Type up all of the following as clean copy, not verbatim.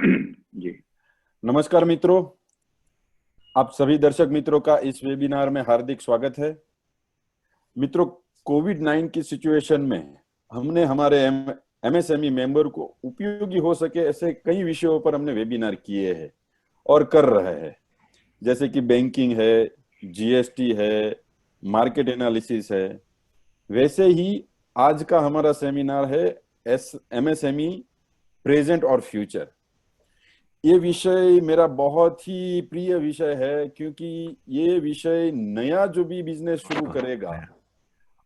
जी, नमस्कार मित्रों। आप सभी दर्शक मित्रों का इस वेबिनार में हार्दिक स्वागत है। मित्रों, कोविड-19 की सिचुएशन में हमने हमारे एमएसएमई मेंबर को उपयोगी हो सके ऐसे कई विषयों पर हमने वेबिनार किए हैं और कर रहे हैं, जैसे कि बैंकिंग है, जीएसटी है, मार्केट एनालिसिस है। वैसे ही आज का हमारा सेमिनार है एमएसएमई प्रेजेंट और फ्यूचर। ये विषय मेरा बहुत ही प्रिय विषय है, क्योंकि ये विषय नया जो भी बिजनेस शुरू करेगा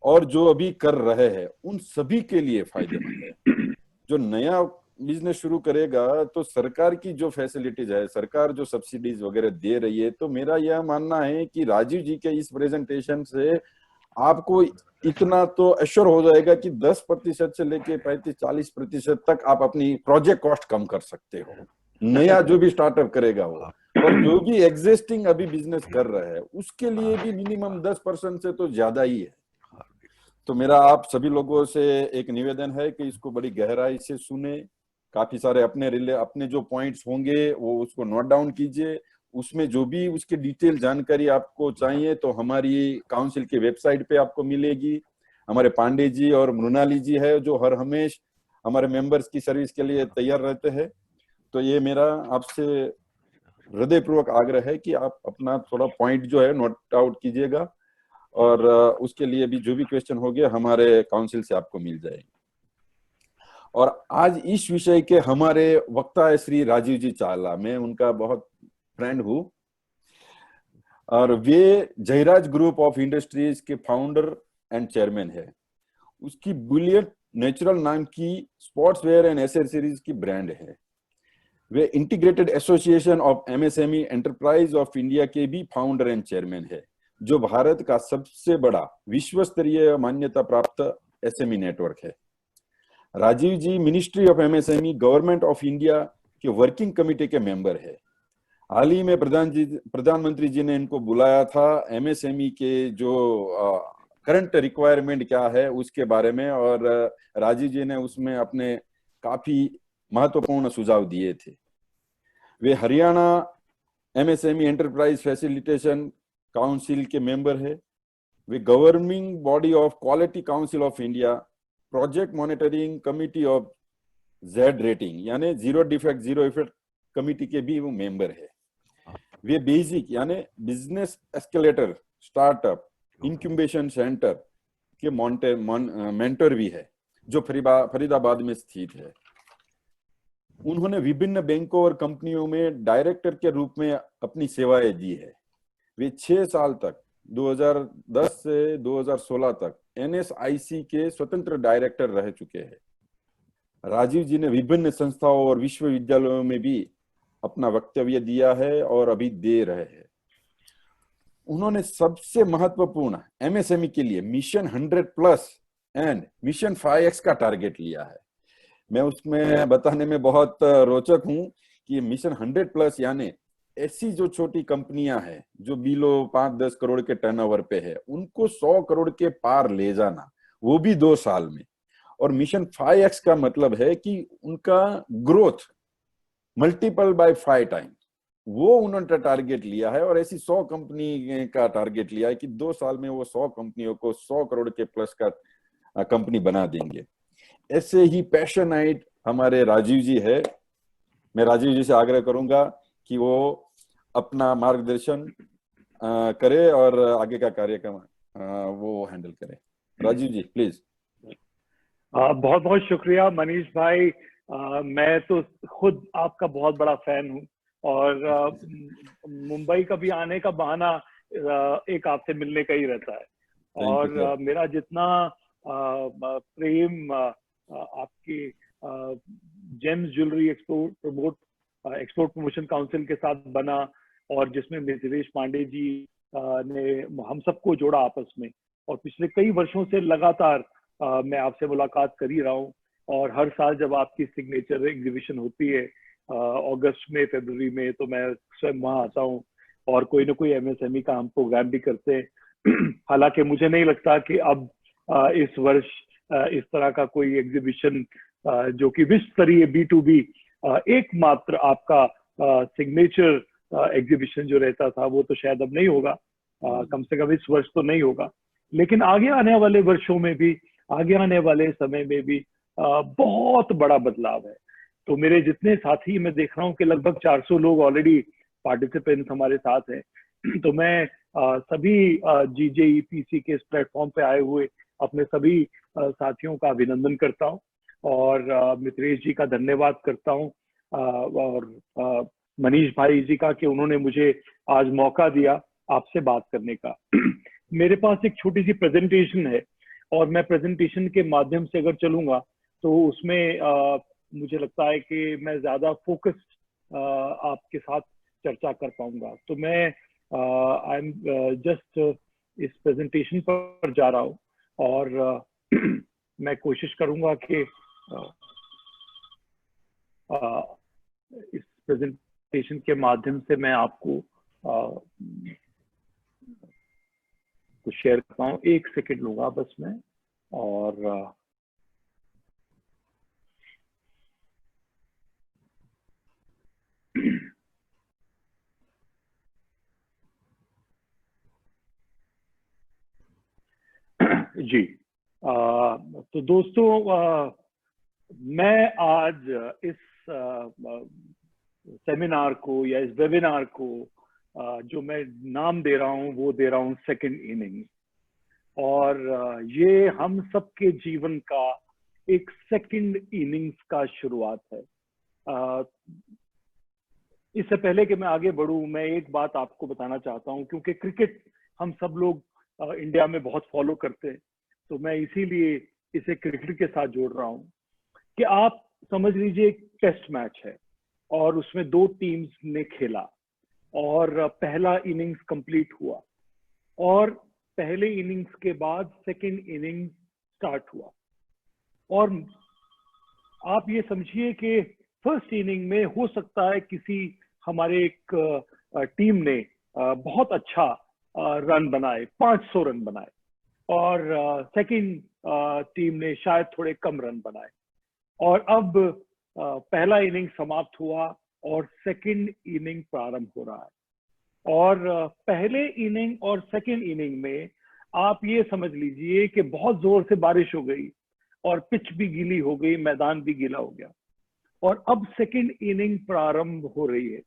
और जो अभी कर रहे हैं उन सभी के लिए फायदेमंद है। जो नया बिजनेस शुरू करेगा तो सरकार की जो फैसिलिटीज है, सरकार जो सब्सिडीज वगैरह दे रही है, तो मेरा यह मानना है कि राजीव जी के इस प्रेजेंटेशन से आपको इतना तो एश्योर हो जाएगा कि 10% से लेके 35-40% तक आप अपनी प्रोजेक्ट कॉस्ट कम कर सकते हो, नया जो भी स्टार्टअप करेगा वो। और जो भी एग्जिस्टिंग अभी बिजनेस कर रहा है उसके लिए भी मिनिमम 10% से तो ज्यादा ही है। तो मेरा आप सभी लोगों से एक निवेदन है कि इसको बड़ी गहराई से सुने, काफी सारे अपने जो पॉइंट्स होंगे वो उसको नोट डाउन कीजिए। उसमें जो भी उसकी डिटेल जानकारी आपको चाहिए तो हमारी काउंसिल की वेबसाइट पे आपको मिलेगी। हमारे पांडे जी और मृणाली जी है जो हर हमेश हमारे मेंबर्स की सर्विस के लिए तैयार रहते हैं। तो ये मेरा आपसे हृदयपूर्वक आग्रह है कि आप अपना थोड़ा पॉइंट जो है नोट आउट कीजिएगा, और उसके लिए भी जो भी क्वेश्चन हो गया हमारे काउंसिल से आपको मिल जाएंगे। और आज इस विषय के हमारे वक्ता है श्री राजीव जी चावला। मैं उनका बहुत फ्रेंड हूँ और वे जयराज ग्रुप ऑफ इंडस्ट्रीज के फाउंडर एंड चेयरमैन है। उसकी बुलियट नेचुरल नाम की स्पोर्ट्स वेयर एंड एसेसरीज की ब्रांड है। वे integrated association of MSME enterprise of India के भी फाउंडर एंड चेयरमैन है, जो भारत का सबसे बड़ा विश्व स्तरीय मान्यता प्राप्त एसएमई नेटवर्क है। Rajiv ji ministry of MSME government of India के वर्किंग कमेटी के मेंबर है। हाल ही में प्रधानमंत्री जी ने इनको बुलाया था एमएसएमई के जो करंट रिक्वायरमेंट क्या है उसके बारे में, और राजीव जी ने उसमें अपने काफी महत्वपूर्ण सुझाव दिए थे। वे Haryana MSME enterprise facilitation council के मेंबर है। वे governing body of quality council of India, project monitoring committee of Z rating यानी zero defect zero effect committee के भी वो मेंबर है। वे बेसिक यानी business escalator startup incubation centre के मेंटर भी है, जो फरीदाबाद में स्थित है। उन्होंने विभिन्न बैंकों और कंपनियों में डायरेक्टर के रूप में अपनी सेवाएं दी है। वे 6 साल तक 2010 से 2016 तक एनएसआईसी के स्वतंत्र डायरेक्टर रह चुके हैं। राजीव जी ने विभिन्न संस्थाओं और विश्वविद्यालयों में भी अपना वक्तव्य दिया है और अभी दे रहे हैं। उन्होंने सबसे महत्वपूर्ण एमएसएमई के लिए मिशन 100+ एंड मिशन 5x का टारगेट लिया है। मैं उसमें बताने में बहुत रोचक हूं कि मिशन 100+ यानी ऐसी जो छोटी कंपनियां हैं जो बिलो 5-10 करोड़ के टर्नओवर पे है, उनको 100 करोड़ के पार ले जाना, वो भी 2 साल में। और मिशन 5x का मतलब है कि उनका ग्रोथ मल्टीपल बाय 5 टाइम, वो उन्होंने टारगेट लिया है। और ऐसी 100 कंपनी का टारगेट लिया है कि 2 साल में वो 100 कंपनियों को 100 करोड़ के प्लस का कंपनी बना देंगे। ऐसे ही पैशनेट हमारे राजीव जी है। मैं राजीव जी से आग्रह करूंगा कि वो अपना मार्गदर्शन करे और आगे का कार्यक्रम वो हैंडल करे। राजीव जी प्लीज। बहुत बहुत शुक्रिया मनीष भाई। मैं तो खुद आपका बहुत बड़ा फैन हूँ और मुंबई कभी आने का बहाना एक आपसे मिलने का ही रहता है। और मेरा जितना प्रेम आपकी James jewellery export promotion council के साथ बना, और जिसमें मिथिलेश पांडे जी ने हम सबको जोड़ा आपस में, और पिछले कई वर्षों से लगातार मैं आपसे मुलाकात कर ही रहा हूँ। और हर साल जब आपकी सिग्नेचर एग्जीबिशन होती है अगस्त में, फरवरी में, तो मैं स्वयं वहाँ आता हूँ और कोई ना कोई एमएसएमई का हम प्रोग्राम भी करते हैं। हालांकि मुझे नहीं लगता कि अब इस वर्ष इस तरह का कोई एग्जीबिशन जो कि विश्व स्तरीय B2B एकमात्र आपका सिग्नेचर एग्जीबिशन जो रहता था वो तो शायद अब नहीं होगा, कम से कम इस वर्ष तो नहीं होगा, लेकिन आगे आने वाले वर्षों में भी, आगे आने वाले समय में भी बहुत बड़ा बदलाव है। तो मेरे जितने साथी, मैं देख रहा हूँ कि लगभग 400 लोग ऑलरेडी पार्टिसिपेंट्स हमारे साथ हैं। तो मैं सभी GJEPC के इस प्लेटफॉर्म पे आए हुए अपने सभी साथियों का अभिनंदन करता हूँ और मित्रेश जी का धन्यवाद करता हूँ और मनीष भाई जी का कि उन्होंने मुझे आज मौका दिया आपसे बात करने का। मेरे पास एक छोटी सी प्रेजेंटेशन है और मैं प्रेजेंटेशन के माध्यम से अगर चलूंगा तो उसमें मुझे लगता है कि मैं ज्यादा फोकस्ड आपके साथ चर्चा कर पाऊंगा। तो मैं आई एम जस्ट इस प्रेजेंटेशन पर जा रहा हूँ और मैं कोशिश करूंगा कि इस प्रेजेंटेशन के माध्यम से मैं आपको कुछ शेयर करता हूँ। 1 सेकेंड लूंगा बस मैं। और जी, तो दोस्तों, मैं आज इस सेमिनार को या इस वेबिनार को जो मैं नाम दे रहा हूँ वो दे रहा हूँ सेकंड इनिंग्स। और ये हम सबके जीवन का एक सेकंड इनिंग्स का शुरुआत है। इससे पहले कि मैं आगे बढ़ूं, मैं एक बात आपको बताना चाहता हूं, क्योंकि क्रिकेट हम सब लोग इंडिया में बहुत फॉलो करते हैं, तो मैं इसीलिए इसे क्रिकेट के साथ जोड़ रहा हूं कि आप समझ लीजिए एक टेस्ट मैच है और उसमें 2 टीम्स ने खेला और पहला इनिंग्स कंप्लीट हुआ और पहले इनिंग्स के बाद सेकंड इनिंग्स स्टार्ट हुआ। और आप ये समझिए कि फर्स्ट इनिंग में हो सकता है किसी हमारे एक टीम ने बहुत अच्छा रन बनाए, 500 रन बनाए, और सेकंड टीम ने शायद थोड़े कम रन बनाए। और अब पहला इनिंग समाप्त हुआ और सेकंड इनिंग प्रारंभ हो रहा है। और पहले इनिंग और सेकंड इनिंग में आप ये समझ लीजिए कि बहुत जोर से बारिश हो गई और पिच भी गीली हो गई, मैदान भी गीला हो गया, और अब सेकंड इनिंग प्रारंभ हो रही है।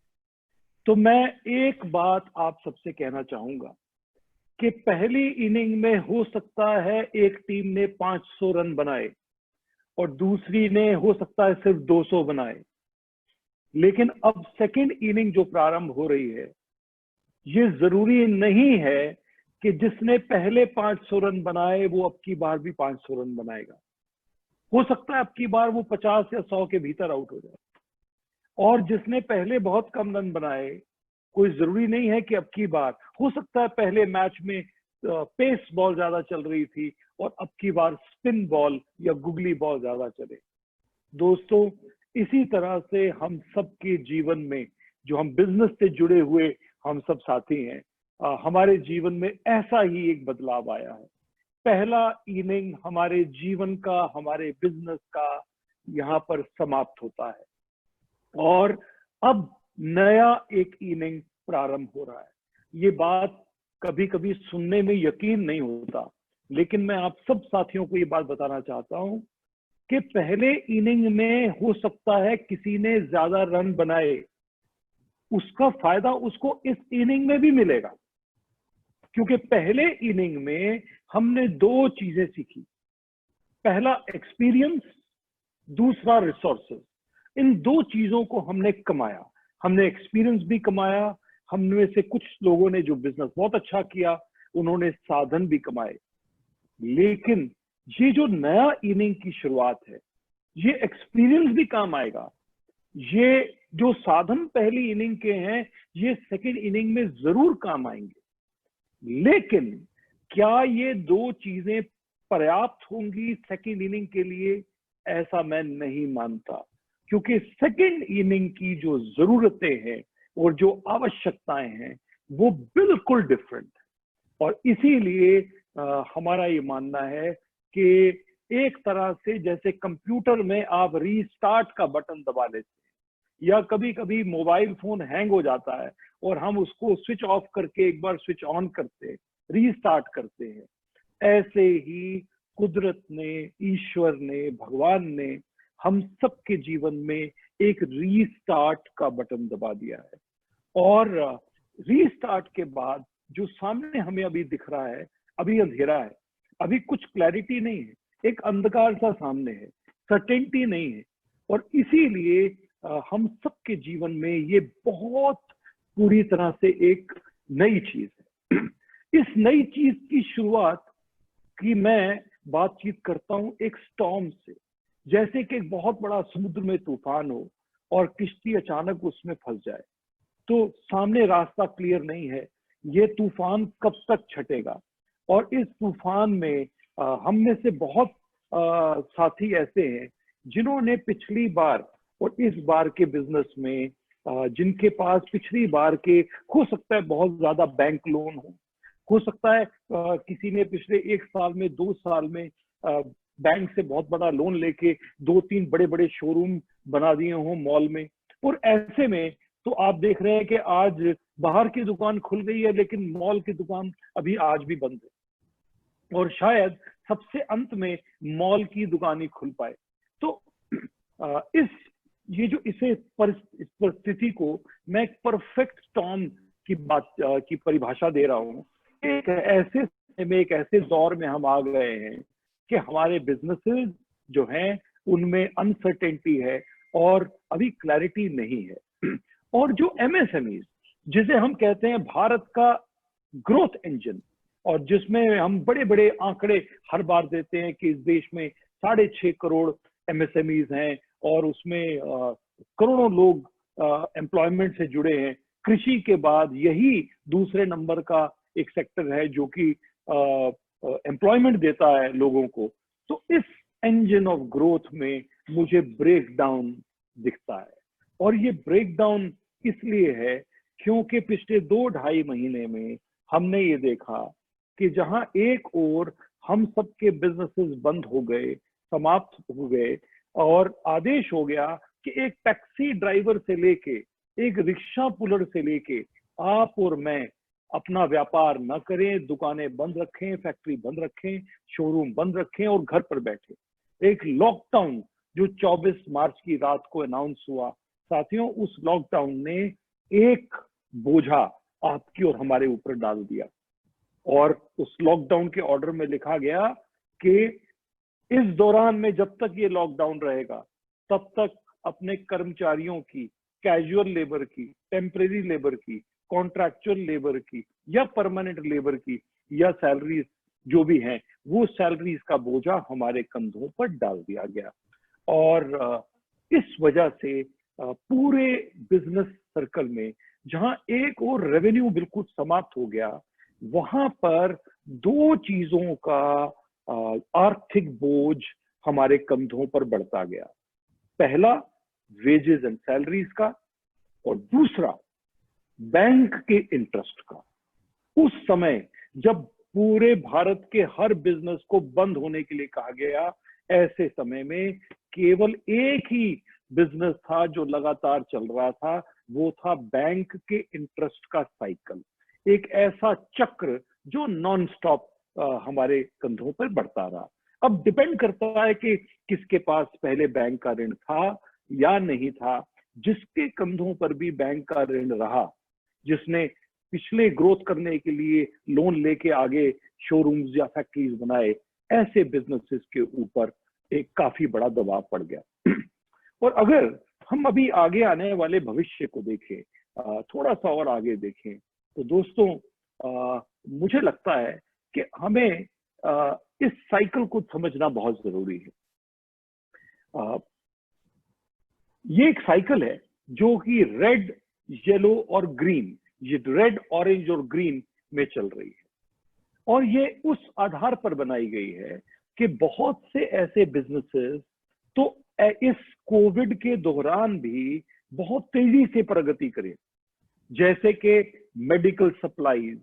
तो मैं एक बात आप सबसे कहना चाहूंगा कि पहली इनिंग में हो सकता है एक टीम ने 500 रन बनाए और दूसरी ने हो सकता है सिर्फ 200 बनाए, लेकिन अब सेकंड इनिंग जो प्रारंभ हो रही है, ये जरूरी नहीं है कि जिसने पहले 500 रन बनाए वो अब की बार भी 500 रन बनाएगा। हो सकता है अब की बार वो 50 या 100 के भीतर आउट हो जाए। और जिसने पहले बहुत कम रन बनाए, कोई जरूरी नहीं है कि अब की बार, हो सकता है पहले मैच में पेस बॉल ज्यादा चल रही थी और अब की बार स्पिन बॉल या गुगली बॉल ज्यादा चले। दोस्तों, इसी तरह से हम सबके जीवन में, जो हम बिजनेस से जुड़े हुए हम सब साथी हैं, हमारे जीवन में ऐसा ही एक बदलाव आया है। पहला इनिंग हमारे जीवन का, हमारे बिजनेस का यहाँ पर समाप्त होता है और अब नया एक इनिंग प्रारंभ हो रहा है। ये बात कभी कभी सुनने में यकीन नहीं होता, लेकिन मैं आप सब साथियों को ये बात बताना चाहता हूं कि पहले इनिंग में हो सकता है किसी ने ज्यादा रन बनाए, उसका फायदा उसको इस इनिंग में भी मिलेगा, क्योंकि पहले इनिंग में हमने 2 चीजें सीखी। पहला एक्सपीरियंस, दूसरा रिसोर्सेज। इन 2 चीजों को हमने कमाया। हमने एक्सपीरियंस भी कमाया, हमने से कुछ लोगों ने जो बिजनेस बहुत अच्छा किया उन्होंने साधन भी कमाए। लेकिन ये जो नया इनिंग की शुरुआत है, ये एक्सपीरियंस भी काम आएगा। ये जो साधन पहली इनिंग के हैं, ये सेकंड इनिंग में जरूर काम आएंगे। लेकिन क्या ये 2 चीजें पर्याप्त होंगी सेकंड इनिंग के लिए? ऐसा मैं नहीं मानता, क्योंकि सेकंड इनिंग की जो जरूरतें हैं और जो आवश्यकताएं हैं वो बिल्कुल डिफरेंट है। और इसीलिए हमारा ये मानना है कि एक तरह से जैसे कंप्यूटर में आप रीस्टार्ट का बटन दबा लेते हैं, या कभी कभी मोबाइल फोन हैंग हो जाता है और हम उसको स्विच ऑफ करके एक बार स्विच ऑन करते हैं, रीस्टार्ट करते हैं। ऐसे ही कुदरत ने, ईश्वर ने, भगवान ने हम सबके जीवन में एक रीस्टार्ट का बटन दबा दिया है। और रीस्टार्ट के बाद जो सामने हमें अभी दिख रहा है, अभी अंधेरा है, अभी कुछ क्लैरिटी नहीं है, एक अंधकार सा सामने है, सर्टेनिटी नहीं है। और इसीलिए हम सबके जीवन में ये बहुत पूरी तरह से एक नई चीज है। इस नई चीज की शुरुआत की मैं बातचीत करता हूं एक स्टॉर्म से। जैसे कि एक बहुत बड़ा समुद्र में तूफान हो और किश्ती अचानक उसमें फंस जाए, तो सामने रास्ता क्लियर नहीं है, ये तूफान कब तक छटेगा। और इस तूफान में हम में से बहुत साथी ऐसे हैं जिन्होंने पिछली बार और इस बार के बिजनेस में जिनके पास पिछली बार के हो सकता है बहुत ज्यादा बैंक लोन हो सकता है किसी ने पिछले 1 साल में 2 साल में बैंक से बहुत बड़ा लोन लेके 2-3 बड़े बड़े शोरूम बना दिए हों मॉल में। और ऐसे में तो आप देख रहे हैं कि आज बाहर की दुकान खुल गई है लेकिन मॉल की दुकान अभी आज भी बंद है, और शायद सबसे अंत में मॉल की दुकान ही खुल पाए। तो ये जो इसे परिस्थिति को मैं एक परफेक्ट स्टॉर्म की बात की परिभाषा दे रहा हूँ। एक ऐसे समय में, एक ऐसे दौर में हम आ गए हैं कि हमारे बिजनेसेस जो हैं उनमें अनसर्टेनिटी है और अभी क्लैरिटी नहीं है। और जो एमएसएमई जिसे हम कहते हैं भारत का ग्रोथ इंजन, और जिसमें हम बड़े बड़े आंकड़े हर बार देते हैं कि इस देश में 6.5 करोड़ एमएसएमईज हैं और उसमें करोड़ों लोग एम्प्लॉयमेंट से जुड़े हैं। कृषि के बाद यही दूसरे नंबर का एक सेक्टर है जो कि एम्प्लॉयमेंट देता है लोगों को। तो इस इंजन ऑफ ग्रोथ में मुझे ब्रेक डाउन दिखता है, और ये ब्रेक डाउन इसलिए है क्योंकि पिछले 2-2.5 महीने में हमने ये देखा कि जहां एक ओर हम सबके बिजनेसेस बंद हो गए, समाप्त हो गए, और आदेश हो गया कि एक टैक्सी ड्राइवर से लेके एक रिक्शा पुलर से लेके आप और मैं अपना व्यापार न करें, दुकानें बंद रखें, फैक्ट्री बंद रखें, शोरूम बंद रखें और घर पर बैठे। एक लॉकडाउन जो 24 मार्च की रात को अनाउंस हुआ, साथियों उस लॉकडाउन ने एक बोझा आपकी और हमारे ऊपर डाल दिया। और उस लॉकडाउन के ऑर्डर में लिखा गया कि इस दौरान में जब तक ये लॉकडाउन रहेगा तब तक अपने कर्मचारियों की, कैजुअल लेबर की, टेम्परेरी लेबर की, कॉन्ट्रैक्चुअल लेबर की या परमानेंट लेबर की या सैलरीज जो भी हैं, वो सैलरीज का बोझा हमारे कंधों पर डाल दिया गया। और इस वजह से पूरे बिजनेस सर्कल में जहां एक और रेवेन्यू बिल्कुल समाप्त हो गया, वहां पर 2 चीजों का आर्थिक बोझ हमारे कंधों पर बढ़ता गया। पहला वेजेस एंड सैलरीज का, और दूसरा बैंक के इंटरेस्ट का। उस समय जब पूरे भारत के हर बिजनेस को बंद होने के लिए कहा गया, ऐसे समय में केवल एक ही बिजनेस था जो लगातार चल रहा था, वो था बैंक के इंटरेस्ट का साइकिल। एक ऐसा चक्र जो नॉन स्टॉप हमारे कंधों पर बढ़ता रहा। अब डिपेंड करता है कि किसके पास पहले बैंक का ऋण था या नहीं था। जिसके कंधों पर भी बैंक का ऋण रहा, जिसने पिछले ग्रोथ करने के लिए लोन लेके आगे शोरूम्स या फैक्ट्रीज बनाए, ऐसे बिजनेसेस के ऊपर एक काफी बड़ा दबाव पड़ गया। और अगर हम अभी आगे आने वाले भविष्य को देखें, थोड़ा सा और आगे देखें, तो दोस्तों मुझे लगता है कि हमें इस साइकिल को समझना बहुत जरूरी है। ये एक साइकिल है जो कि रेड, येलो और ग्रीन, ये रेड, ऑरेंज और ग्रीन में चल रही है। और ये उस आधार पर बनाई गई है कि बहुत से ऐसे बिजनेसेस तो इस कोविड के दौरान भी बहुत तेजी से प्रगति करें, जैसे कि medical supplies,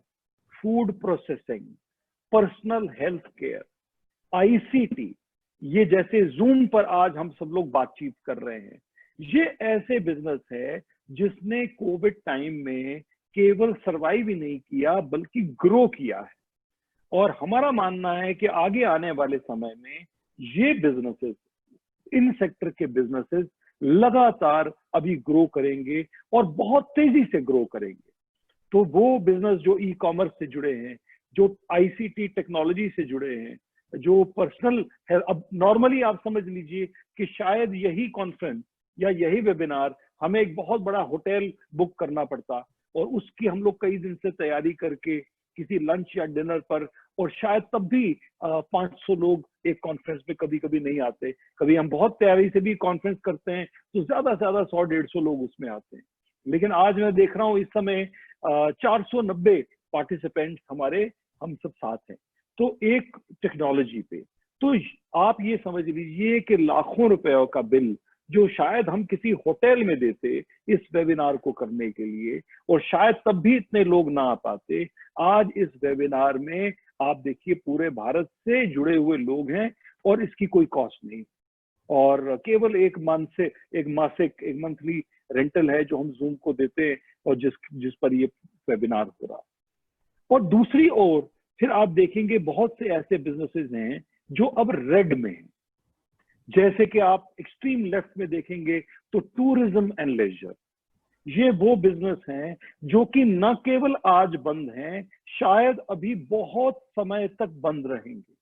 food processing, personal health care, ICT, ये जैसे जूम पर आज हम सब लोग बातचीत कर रहे हैं, ये ऐसे बिजनेस है जिसने कोविड टाइम में केवल सरवाइव ही नहीं किया बल्कि ग्रो किया है। और हमारा मानना है कि आगे आने वाले समय में ये बिजनेसेस, इन सेक्टर के बिजनेसेस लगातार अभी ग्रो करेंगे और बहुत तेजी से ग्रो करेंगे। तो वो बिजनेस जो ई कॉमर्स से जुड़े हैं, जो आईसीटी टेक्नोलॉजी से जुड़े हैं, जो पर्सनल है, अब नॉर्मली आप समझ लीजिए कि शायद यही कॉन्फ्रेंस या यही वेबिनार हमें एक बहुत बड़ा होटल बुक करना पड़ता और उसकी हम लोग कई दिन से तैयारी करके किसी लंच या डिनर पर, और शायद तब भी 500 लोग एक कॉन्फ्रेंस में कभी कभी नहीं आते। कभी हम बहुत तैयारी से भी कॉन्फ्रेंस करते हैं तो ज्यादा से ज्यादा 100-150 लोग उसमें आते हैं। लेकिन आज मैं देख रहा हूँ इस समय 490 पार्टिसिपेंट्स हमारे हम सब साथ हैं, तो एक टेक्नोलॉजी पे। तो आप ये समझ लीजिए कि लाखों रुपयों का बिल जो शायद हम किसी होटल में देते इस वेबिनार को करने के लिए, और शायद तब भी इतने लोग ना आ पाते, आज इस वेबिनार में आप देखिए पूरे भारत से जुड़े हुए लोग हैं और इसकी कोई कॉस्ट नहीं, और केवल एक मंथली रेंटल है जो हम जूम को देते हैं और जिस पर ये वेबिनार हो रहा। और दूसरी ओर फिर आप देखेंगे बहुत से ऐसे बिजनेसेस हैं जो अब रेड में हैं। जैसे कि आप एक्सट्रीम लेफ्ट में देखेंगे तो टूरिज्म एंड लेजर, ये वो बिजनेस हैं जो कि न केवल आज बंद हैं, शायद अभी बहुत समय तक बंद रहेंगे।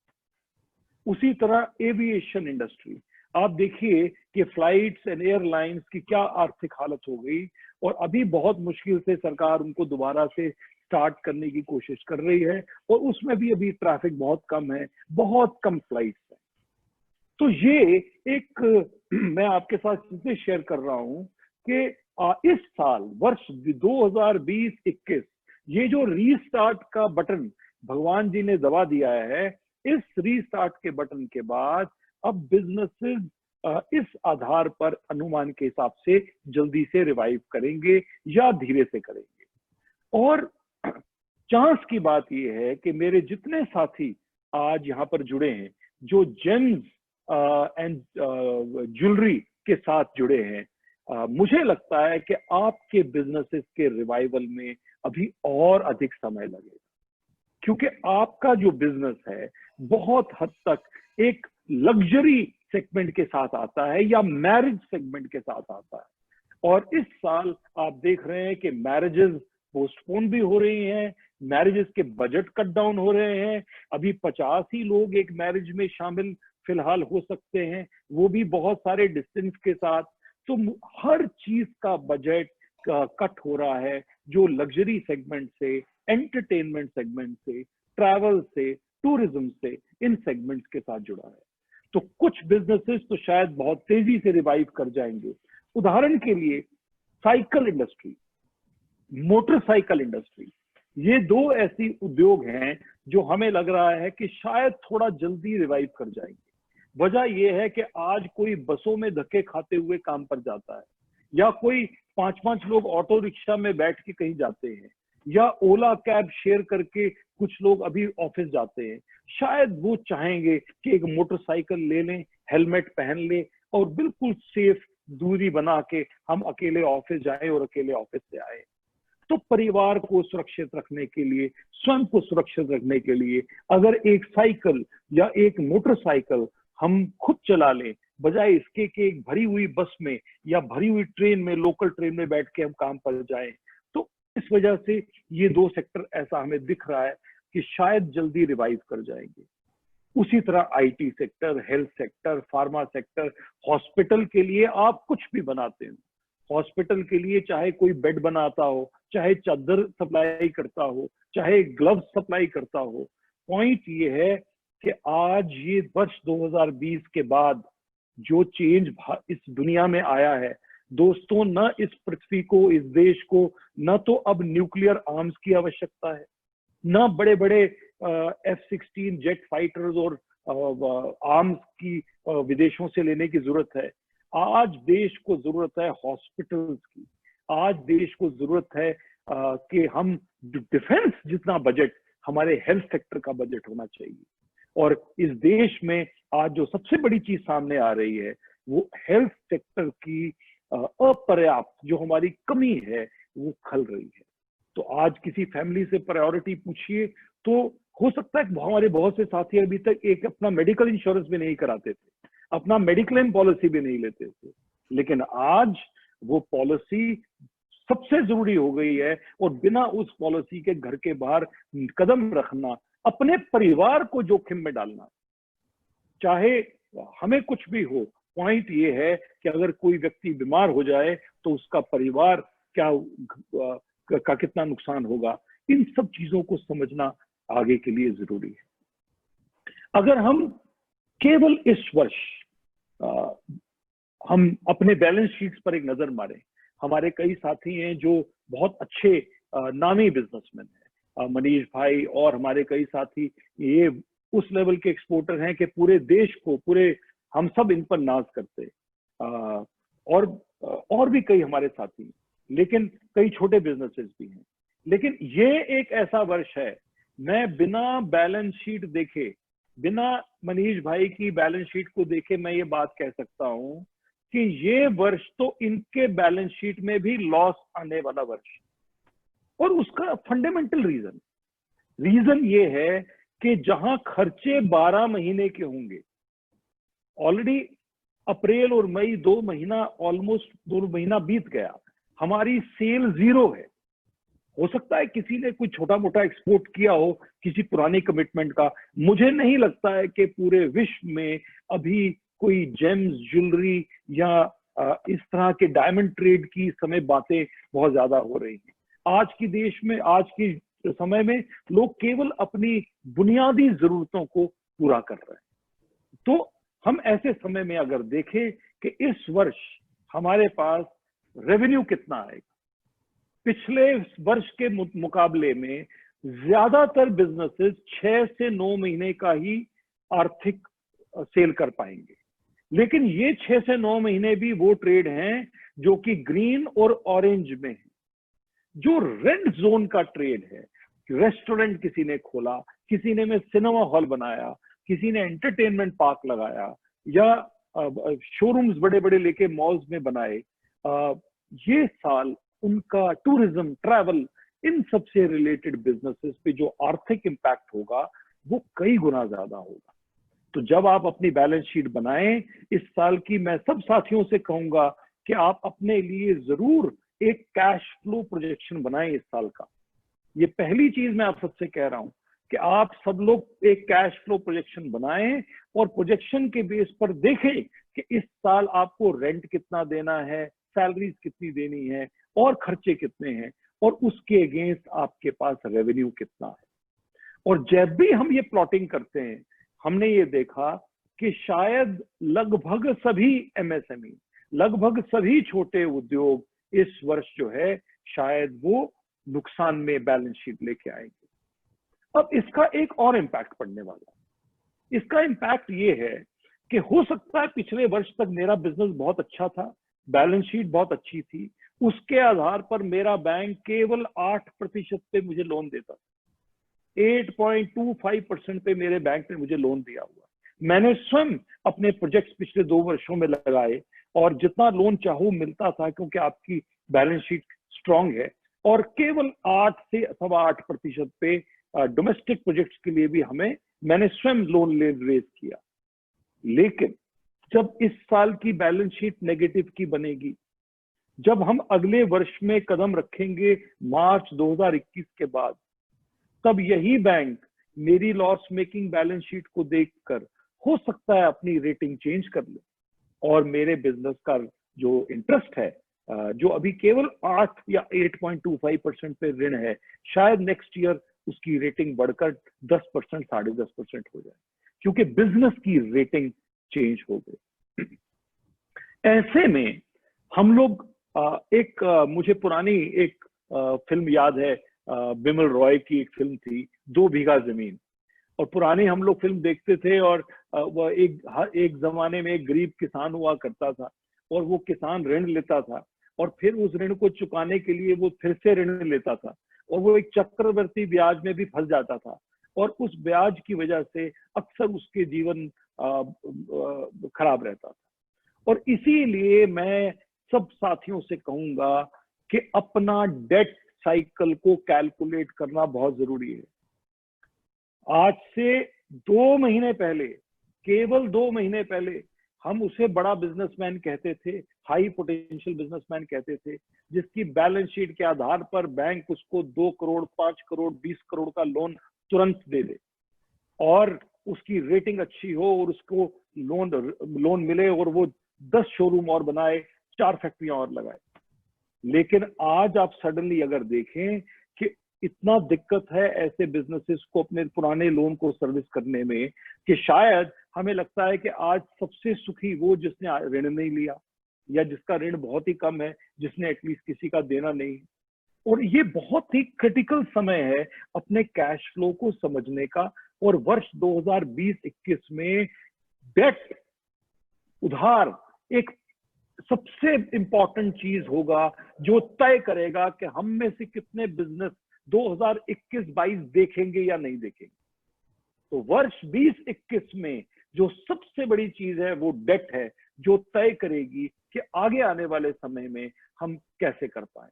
उसी तरह एविएशन इंडस्ट्री, आप देखिए कि फ्लाइट्स एंड एयरलाइंस की क्या आर्थिक हालत हो गई, और अभी बहुत मुश्किल से सरकार उनको दोबारा से स्टार्ट करने की कोशिश कर रही है, और उसमें भी अभी ट्रैफिक बहुत कम है, बहुत कम फ्लाइट्स है। तो ये एक मैं आपके साथ इसलिए शेयर कर रहा हूं कि इस साल वर्ष 2020-21 ये जो रीस्टार्ट का बटन भगवान जी ने दबा दिया है, इस रीस्टार्ट के बटन के बाद अब बिजनेसेस इस आधार पर अनुमान के हिसाब से जल्दी से रिवाइव करेंगे या धीरे से करेंगे। और चांस की बात यह है कि मेरे जितने साथी आज यहाँ पर जुड़े हैं जो जेम्स एंड ज्वेलरी के साथ जुड़े हैं, मुझे लगता है कि आपके बिजनेसेस के रिवाइवल में अभी और अधिक समय लगेगा, क्योंकि आपका जो बिजनेस है बहुत हद तक एक लग्जरी सेगमेंट के साथ आता है या मैरिज सेगमेंट के साथ आता है। और इस साल आप देख रहे हैं कि मैरिजेस पोस्टपोन भी हो रही हैं, मैरिजेस के बजट कट डाउन हो रहे हैं। अभी 50 ही लोग एक मैरिज में शामिल फिलहाल हो सकते हैं, वो भी बहुत सारे डिस्टेंस के साथ। तो हर चीज का बजट कट हो रहा है, जो लग्जरी सेगमेंट से, एंटरटेनमेंट सेगमेंट से, ट्रैवल से, टूरिज्म से, इन सेगमेंट्स के साथ जुड़ा है। तो कुछ बिजनेसेस तो शायद बहुत तेजी से रिवाइव कर जाएंगे। उदाहरण के लिए साइकिल इंडस्ट्री, मोटरसाइकिल इंडस्ट्री, ये दो ऐसी उद्योग हैं जो हमें लग रहा है कि शायद थोड़ा जल्दी रिवाइव कर जाएंगे। वजह यह है कि आज कोई बसों में धक्के खाते हुए काम पर जाता है, या कोई 5-5 लोग ऑटो रिक्शा में बैठ के कहीं जाते हैं, या ओला कैब शेयर करके कुछ लोग अभी ऑफिस जाते हैं। शायद वो चाहेंगे कि एक मोटरसाइकिल ले लें, हेलमेट पहन लें और बिल्कुल सेफ दूरी बना के हम अकेले ऑफिस जाएं और अकेले ऑफिस से आए। तो परिवार को सुरक्षित रखने के लिए, स्वयं को सुरक्षित रखने के लिए अगर एक साइकिल या एक मोटरसाइकिल हम खुद चला लें, बजाय इसके कि एक भरी हुई बस में या भरी हुई ट्रेन में, लोकल ट्रेन में बैठ के हम काम पर जाएं, तो इस वजह से ये दो सेक्टर ऐसा हमें दिख रहा है कि शायद जल्दी रिवाइव कर जाएंगे। उसी तरह IT sector, health sector, pharma sector, hospital के लिए आप कुछ भी बनाते हैं, हॉस्पिटल के लिए चाहे कोई बेड बनाता हो, चाहे चादर सप्लाई करता हो, चाहे ग्लव्स सप्लाई करता हो, पॉइंट ये है कि आज ये वर्ष 2020 के बाद जो चेंज इस दुनिया में आया है दोस्तों, न इस पृथ्वी को, इस देश को, न तो अब न्यूक्लियर आर्म्स की आवश्यकता है, न बड़े बड़े F-16 जेट फाइटर्स और आर्म्स की विदेशों से लेने की जरूरत है। आज देश को जरूरत है हॉस्पिटल्स की। आज देश को जरूरत है कि हम डिफेंस जितना बजट, हमारे हेल्थ सेक्टर का बजट होना चाहिए। और इस देश में आज जो सबसे बड़ी चीज सामने आ रही है वो हेल्थ सेक्टर की अपर्याप्त जो हमारी कमी है वो खल रही है। तो आज किसी फैमिली से प्रायोरिटी पूछिए तो हो सकता है कि हमारे बहुत से साथी अभी तक एक अपना मेडिकल इंश्योरेंस भी नहीं कराते थे, अपना मेडिक्लेम पॉलिसी भी नहीं लेते थे, लेकिन आज वो पॉलिसी सबसे जरूरी हो गई है। और बिना उस पॉलिसी के घर के बाहर कदम रखना, अपने परिवार को जोखिम में डालना, चाहे हमें कुछ भी हो, पॉइंट ये है कि अगर कोई व्यक्ति बीमार हो जाए तो उसका परिवार का कितना नुकसान होगा, इन सब चीजों को समझना आगे के लिए जरूरी है। अगर हम केवल इस वर्ष हम अपने बैलेंस शीट्स पर एक नजर मारें, हमारे कई साथी हैं जो बहुत अच्छे नामी बिजनेसमैन हैं, मनीष भाई और हमारे कई साथी ये उस लेवल के एक्सपोर्टर हैं कि पूरे देश को, पूरे हम सब इन पर नाज करते, और भी कई हमारे साथी, लेकिन कई छोटे बिजनेसेस भी हैं। लेकिन ये एक ऐसा वर्ष है, मैं बिना बैलेंस शीट देखे, बिना मनीष भाई की बैलेंस शीट को देखे मैं ये बात कह सकता हूं कि ये वर्ष तो इनके बैलेंस शीट में भी लॉस आने वाला वर्ष। और उसका फंडामेंटल रीजन ये है कि जहां खर्चे 12 महीने के होंगे, ऑलरेडी अप्रैल और मई 2 महीना, ऑलमोस्ट 2 महीना बीत गया, हमारी सेल 0 है। हो सकता है किसी ने कुछ छोटा मोटा एक्सपोर्ट किया हो किसी पुरानी कमिटमेंट का। मुझे नहीं लगता है कि पूरे विश्व में अभी कोई जेम्स, ज्वेलरी या इस तरह के डायमंड ट्रेड की समय बातें बहुत ज्यादा हो रही हैं। आज की देश में, आज की समय में लोग केवल अपनी बुनियादी जरूरतों को पूरा कर रहे हैं। तो हम ऐसे समय में अगर देखें कि इस वर्ष हमारे पास रेवेन्यू कितना आएगा, पिछले वर्ष के मुकाबले में ज्यादातर बिजनेसेस 6 से 9 महीने का ही आर्थिक सेल कर पाएंगे। लेकिन ये 6 से 9 महीने भी वो ट्रेड हैं जो कि ग्रीन और ऑरेंज में है। जो रेड जोन का ट्रेड है, रेस्टोरेंट किसी ने खोला, किसी ने में सिनेमा हॉल बनाया, किसी ने एंटरटेनमेंट पार्क लगाया, या शोरूम्स बड़े बड़े लेके मॉल्स में बनाए, ये साल उनका टूरिज्म, ट्रैवल, इन सब से रिलेटेड बिजनेसेस पे जो आर्थिक इंपैक्ट होगा वो कई गुना ज्यादा होगा। तो जब आप अपनी बैलेंस शीट बनाएं इस साल की, मैं सब साथियों से कहूंगा कि आप अपने लिए जरूर एक कैश फ्लो प्रोजेक्शन बनाएं इस साल का। ये पहली चीज मैं आप सबसे कह रहा हूं कि आप सब लोग एक कैश फ्लो प्रोजेक्शन बनाएं और प्रोजेक्शन के बेस पर देखें कि इस साल आपको रेंट कितना देना है, सैलरीज कितनी देनी है और खर्चे कितने हैं, और उसके अगेंस्ट आपके पास रेवेन्यू कितना है। और जब भी हम ये प्लॉटिंग करते हैं, हमने ये देखा कि शायद लगभग सभी एमएसएमई, लगभग सभी छोटे उद्योग इस वर्ष जो है शायद वो नुकसान में बैलेंस शीट लेके आएंगे। अब इसका एक और इम्पैक्ट पड़ने वाला है। इसका इम्पैक्ट ये है कि हो सकता है पिछले वर्ष तक मेरा बिजनेस बहुत अच्छा था, बैलेंस शीट बहुत अच्छी थी, उसके आधार पर मेरा बैंक केवल 8% पे मुझे लोन देता था। 8.25% पे मेरे बैंक ने मुझे लोन दिया हुआ। मैंने स्वयं अपने प्रोजेक्ट्स पिछले 2 वर्षों में लगाए और जितना लोन चाहूं मिलता था, क्योंकि आपकी बैलेंस शीट स्ट्रांग है। और केवल 8 से 8.25% पे डोमेस्टिक प्रोजेक्ट्स के लिए भी मैंने स्वयं लोन रेज किया। लेकिन जब इस साल की बैलेंस शीट नेगेटिव की बनेगी, जब हम अगले वर्ष में कदम रखेंगे मार्च 2021 के बाद, तब यही बैंक मेरी लॉस मेकिंग बैलेंस शीट को देखकर हो सकता है अपनी रेटिंग चेंज कर ले, और मेरे बिजनेस का जो इंटरेस्ट है, जो अभी केवल 8 या 8.25% पे ऋण है, शायद नेक्स्ट ईयर उसकी रेटिंग बढ़कर 10%, 10.5% हो जाए, क्योंकि बिजनेस की रेटिंग चेंज हो गई। ऐसे में हम लोग मुझे पुरानी एक फिल्म याद है, बिमल रॉय की एक फिल्म थी 2 बीघा जमीन। और पुरानी हम लोग फिल्म देखते थे, और वह एक जमाने में एक गरीब किसान हुआ करता था, और वो किसान ऋण लेता था, और फिर उस ऋण को चुकाने के लिए वो फिर से ऋण लेता था, और वो एक चक्रवर्ती ब्याज में भी फंस जाता था, और उस ब्याज की वजह से अक्सर उसके जीवन खराब रहता था। और इसीलिए मैं सब साथियों से कहूंगा कि अपना डेट साइकिल को कैलकुलेट करना बहुत जरूरी है। आज से 2 महीने पहले, केवल 2 महीने पहले, हम उसे बड़ा बिजनेसमैन कहते थे, हाई पोटेंशियल बिजनेसमैन कहते थे, जिसकी बैलेंस शीट के आधार पर बैंक उसको 2 करोड़, 5 करोड़, 20 करोड़ का लोन तुरंत दे दे और उसकी रेटिंग अच्छी हो और उसको लोन मिले और वो 10 शोरूम और बनाए, 4 फैक्ट्रियां और लगाए। लेकिन आज आप सडनली अगर देखें कि इतना दिक्कत है ऐसे बिजनेसेस को अपने पुराने लोन को सर्विस करने में कि शायद हमें लगता है कि आज सबसे सुखी वो जिसने ऋण नहीं लिया या जिसका ऋण बहुत ही कम है, जिसने एटलीस्ट किसी का देना नहीं। और ये बहुत ही क्रिटिकल समय है अपने कैश फ्लो को समझने का। और वर्ष 2020-21 में डेट, उधार, एक सबसे इंपॉर्टेंट चीज होगा जो तय करेगा कि हम में से कितने बिजनेस 2021-22 देखेंगे या नहीं देखेंगे। तो वर्ष 2021 में जो सबसे बड़ी चीज है वो डेट है, जो तय करेगी कि आगे आने वाले समय में हम कैसे कर पाए।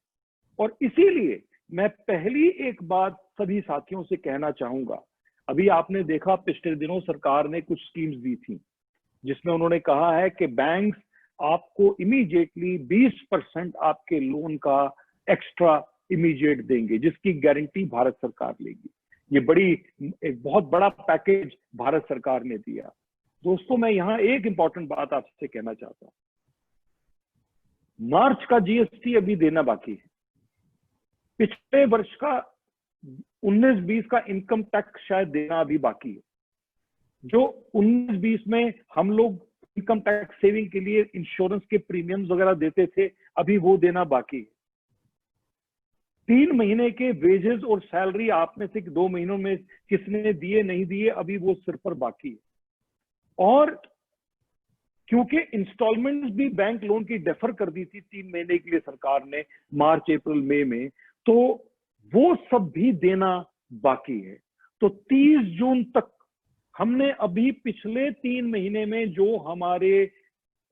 और इसीलिए मैं पहली एक बात सभी साथियों से कहना चाहूंगा। अभी आपने देखा पिछले दिनों सरकार ने कुछ स्कीम्स दी थी जिसमें उन्होंने कहा है कि बैंक्स आपको इमीडिएटली 20% आपके लोन का एक्स्ट्रा इमीडिएट देंगे, जिसकी गारंटी भारत सरकार लेगी। ये एक बहुत बड़ा पैकेज भारत सरकार ने दिया। दोस्तों, मैं यहां एक इंपॉर्टेंट बात आपसे कहना चाहता हूं। मार्च का जीएसटी अभी देना बाकी है। पिछले वर्ष का 19-20 का इनकम टैक्स शायद देना अभी बाकी है। जो 19-20 में हम लोग इनकम टैक्स सेविंग के लिए इंश्योरेंस के प्रीमियम्स वगैरह देते थे, अभी वो देना बाकी है। 3 महीने के वेजेस और सैलरी आप में से 2 महीनों में किसने दिए नहीं दिए, अभी वो सिर पर बाकी है। और क्योंकि इंस्टॉलमेंट्स भी बैंक लोन की डेफर कर दी थी 3 महीने के लिए सरकार ने, मार्च, अप्रैल, मई में, तो वो सब भी देना बाकी है। तो 30 जून तक हमने अभी पिछले 3 महीने में जो हमारे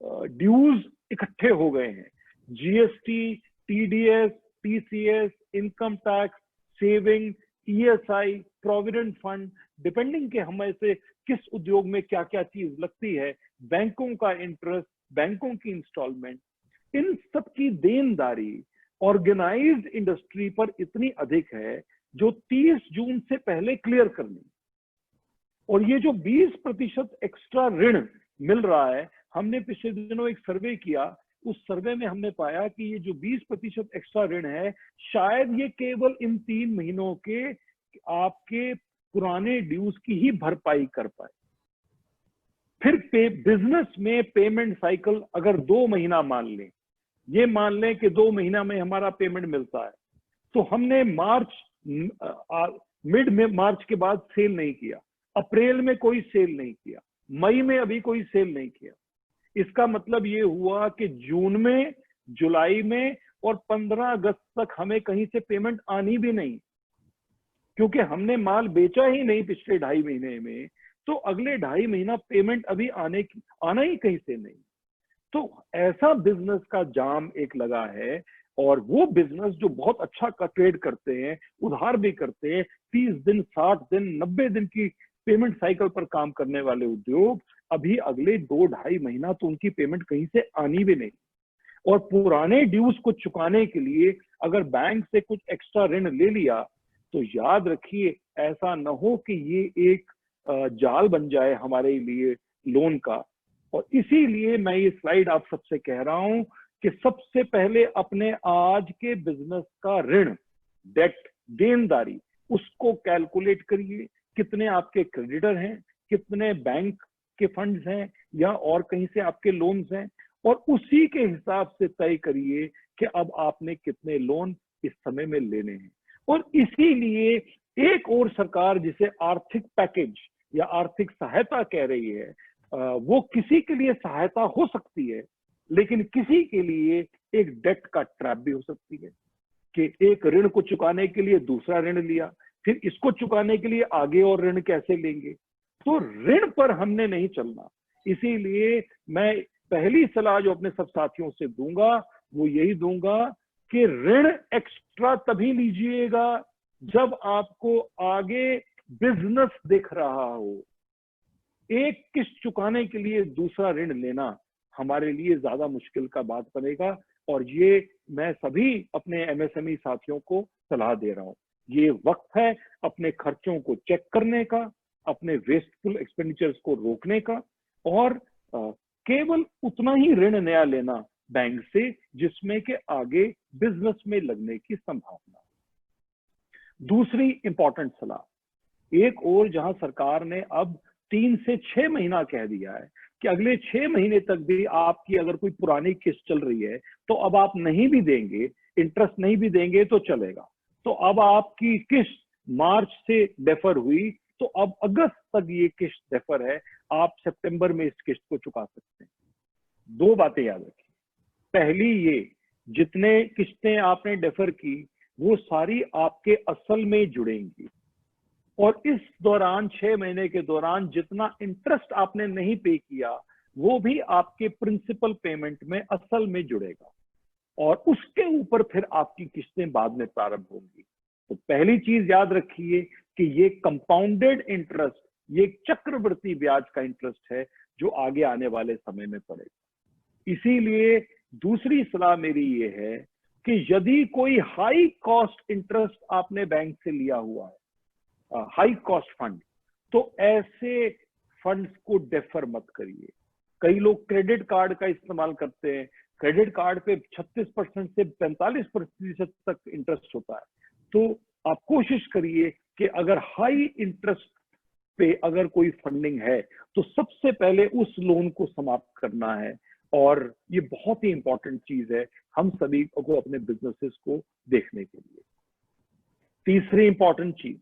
ड्यूज इकट्ठे हो गए हैं, GST, TDS, TCS, income tax, saving, ESI, provident fund, depending के हमें से किस उद्योग में क्या क्या चीज लगती है, बैंकों का इंटरेस्ट, बैंकों की इंस्टॉलमेंट, इन सब की देनदारी ऑर्गेनाइज्ड इंडस्ट्री पर इतनी अधिक है जो 30 जून से पहले क्लियर करनी। और ये जो 20% एक्स्ट्रा ऋण मिल रहा है, हमने पिछले दिनों एक सर्वे किया, उस सर्वे में हमने पाया कि ये जो 20% एक्स्ट्रा ऋण है, शायद ये केवल इन 3 महीनों के आपके पुराने ड्यूज की ही भरपाई कर पाए। फिर बिजनेस में पेमेंट साइकिल अगर 2 महीना मान लें, ये मान लें कि 2 महीना में हमारा पेमेंट मिलता है, तो हमने मिड में मार्च के बाद सेल नहीं किया, अप्रैल में कोई सेल नहीं किया, मई में अभी कोई सेल नहीं किया। इसका मतलब ये हुआ कि जून में, जुलाई में और 15 अगस्त तक हमें कहीं से पेमेंट आनी भी नहीं, क्योंकि हमने माल बेचा ही नहीं पिछले 2.5 महीने में। तो अगले 2.5 महीना पेमेंट अभी आना ही कहीं से नहीं। तो ऐसा बिजनेस का जाम एक लगा है। और वो बिजनेस जो बहुत अच्छा ट्रेड करते हैं, उधार भी करते हैं, 30 दिन, 60 दिन, 90 दिन की पेमेंट साइकिल पर काम करने वाले उद्योग, अभी अगले 2-2.5 महीना तो उनकी पेमेंट कहीं से आनी भी नहीं। और पुराने ड्यूज को चुकाने के लिए अगर बैंक से कुछ एक्स्ट्रा ऋण ले लिया, तो याद रखिए ऐसा न हो कि ये एक जाल बन जाए हमारे लिए लोन का। और इसीलिए मैं ये स्लाइड आप सबसे कह रहा हूं कि सबसे पहले अपने आज के बिजनेस का ऋण, डेट, देनदारी, उसको कैलकुलेट करिए। कितने आपके क्रेडिटर हैं, कितने बैंक के फंड्स हैं या और कहीं से आपके लोन्स हैं, और उसी के हिसाब से तय करिए कि अब आपने कितने लोन इस समय में लेने हैं। और इसीलिए एक और सरकार जिसे आर्थिक पैकेज या आर्थिक सहायता कह रही है, वो किसी के लिए सहायता हो सकती है, लेकिन किसी के लिए एक डेट का ट्रैप भी हो सकती है कि एक ऋण को चुकाने के लिए दूसरा ऋण लिया, फिर इसको चुकाने के लिए आगे और ऋण कैसे लेंगे। तो ऋण पर हमने नहीं चलना। इसीलिए मैं पहली सलाह जो अपने सब साथियों से दूंगा वो यही दूंगा कि ऋण एक्स्ट्रा तभी लीजिएगा जब आपको आगे बिजनेस दिख रहा हो। एक किस्त चुकाने के लिए दूसरा ऋण लेना हमारे लिए ज्यादा मुश्किल का बात बनेगा, और ये मैं सभी अपने एमएसएमई साथियों को सलाह दे रहा हूं। ये वक्त है अपने खर्चों को चेक करने का, अपने वेस्टफुल एक्सपेंडिचर्स को रोकने का, और केवल उतना ही ऋण नया लेना बैंक से जिसमें के आगे बिजनेस में लगने की संभावना। दूसरी इंपॉर्टेंट सलाह, एक और जहां सरकार ने अब 3 से 6 महीना कह दिया है कि अगले 6 महीने तक भी आपकी अगर कोई पुरानी किस्त चल रही है तो अब आप नहीं भी देंगे, इंटरेस्ट नहीं भी देंगे तो चलेगा। तो अब आपकी किस्त मार्च से डेफर हुई तो अब अगस्त तक ये किस्त डेफर है, आप सितंबर में इस किस्त को चुका सकते हैं। 2 बातें याद रखिए। पहली, ये जितने किस्तें आपने डेफर की वो सारी आपके असल में जुड़ेंगी, और इस दौरान 6 महीने के दौरान जितना इंटरेस्ट आपने नहीं पे किया वो भी आपके प्रिंसिपल पेमेंट में असल में जुड़ेगा, और उसके ऊपर फिर आपकी किस्तें बाद में प्रारंभ होंगी। तो पहली चीज याद रखिए कि ये कंपाउंडेड इंटरेस्ट, ये चक्रवृद्धि ब्याज का इंटरेस्ट है जो आगे आने वाले समय में पड़ेगा। इसीलिए दूसरी सलाह मेरी ये है कि यदि कोई हाई कॉस्ट इंटरेस्ट आपने बैंक से लिया हुआ है, हाई कॉस्ट फंड, तो ऐसे फंड्स को डेफर मत करिए। कई लोग क्रेडिट कार्ड का इस्तेमाल करते हैं, क्रेडिट कार्ड पे 36% से 45% तक इंटरेस्ट होता है। तो आप कोशिश करिए कि अगर हाई इंटरेस्ट पे अगर कोई फंडिंग है तो सबसे पहले उस लोन को समाप्त करना है, और ये बहुत ही इंपॉर्टेंट चीज है हम सभी को अपने बिजनेसेस को देखने के लिए। तीसरी इंपॉर्टेंट चीज,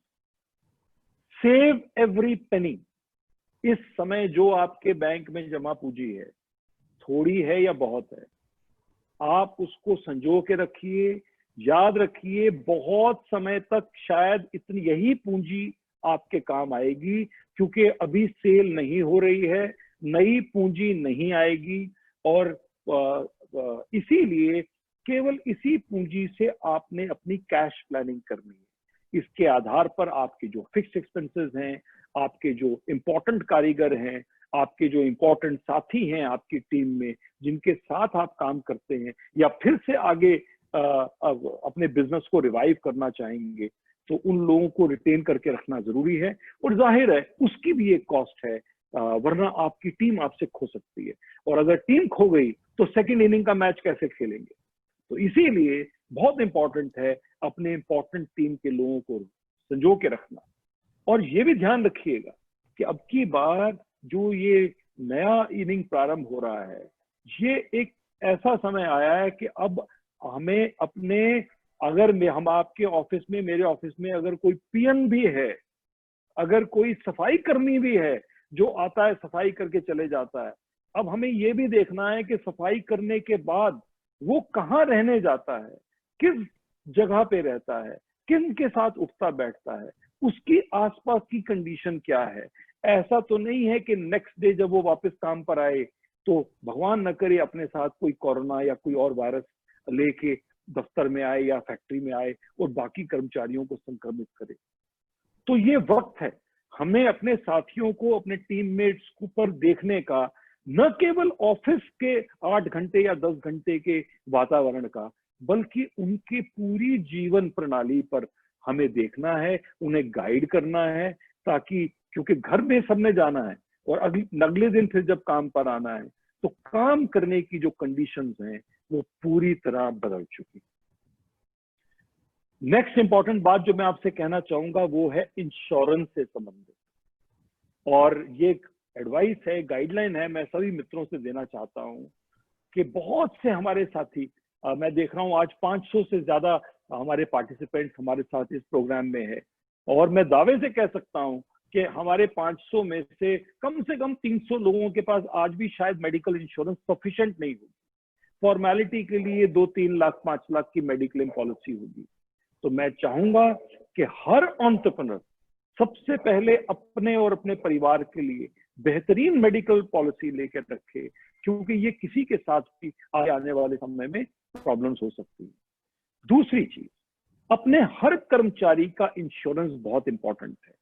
सेव एवरी पेनी। इस समय जो आपके बैंक में जमा पूंजी है, थोड़ी है या बहुत है, आप उसको संजो के रखिए। याद रखिए बहुत समय तक शायद इतनी यही पूंजी आपके काम आएगी, क्योंकि अभी सेल नहीं हो रही है, नई पूंजी नहीं आएगी, और इसीलिए केवल इसी पूंजी से आपने अपनी कैश प्लानिंग करनी है। इसके आधार पर आपके जो फिक्स्ड एक्सपेंसेस हैं, आपके जो इंपॉर्टेंट कारीगर हैं, आपके जो इंपॉर्टेंट साथी हैं आपकी टीम में जिनके साथ आप काम करते हैं, या फिर से आगे अपने बिजनेस को रिवाइव करना चाहेंगे, तो उन लोगों को रिटेन करके रखना जरूरी है। और जाहिर है उसकी भी एक कॉस्ट है, वरना आपकी टीम आपसे खो सकती है, और अगर टीम खो गई तो सेकंड इनिंग का मैच कैसे खेलेंगे। तो इसीलिए बहुत इंपॉर्टेंट है अपने इंपॉर्टेंट टीम के लोगों को संजो के रखना। और ये भी ध्यान रखिएगा कि अब की बार जो ये नया इनिंग प्रारंभ हो रहा है, ये एक ऐसा समय आया है कि अब हमें अपने, अगर हम आपके ऑफिस में, मेरे ऑफिस में अगर कोई पीएन भी है, अगर कोई सफाई कर्मी भी है जो आता है सफाई करके चले जाता है, अब हमें ये भी देखना है कि सफाई करने के बाद वो कहाँ रहने जाता है, किस जगह पे रहता है, किन के साथ उठता बैठता है, उसकी आसपास की कंडीशन क्या है। ऐसा तो नहीं है कि नेक्स्ट डे जब वो वापस काम पर आए तो भगवान न करे अपने साथ कोई कोरोना या कोई और वायरस लेके दफ्तर में आए या फैक्ट्री में आए और बाकी कर्मचारियों को संक्रमित करे। तो ये वक्त है हमें अपने साथियों को, अपने टीममेट्स को पर देखने का, न केवल ऑफिस के 8 घंटे या 10 घंटे के वातावरण का, बल्कि उनकी पूरी जीवन प्रणाली पर हमें देखना है, उन्हें गाइड करना है, ताकि, क्योंकि घर में सबने जाना है और अगले दिन फिर जब काम पर आना है तो काम करने की जो कंडीशंस हैं वो पूरी तरह बदल चुकी। नेक्स्ट इंपॉर्टेंट बात जो मैं आपसे कहना चाहूंगा वो है इंश्योरेंस से संबंधित, और ये एक एडवाइस है, गाइडलाइन है, मैं सभी मित्रों से देना चाहता हूं कि बहुत से हमारे साथी, मैं देख रहा हूं आज 500 से ज्यादा हमारे पार्टिसिपेंट्स हमारे साथ इस प्रोग्राम में है, और मैं दावे से कह सकता हूं कि हमारे 500 में से कम 300 लोगों के पास आज भी शायद मेडिकल इंश्योरेंस सफिशिएंट नहीं होगी। फॉर्मेलिटी के लिए 2-3 लाख 5 लाख की मेडिक्लेम पॉलिसी होगी। तो मैं चाहूंगा कि हर एंटरप्रेन्योर सबसे पहले अपने और अपने परिवार के लिए बेहतरीन मेडिकल पॉलिसी लेकर रखे, क्योंकि ये किसी के साथ भी आगे आने वाले समय में प्रॉब्लम्स हो सकती है। दूसरी चीज, अपने हर कर्मचारी का इंश्योरेंस बहुत इंपॉर्टेंट है,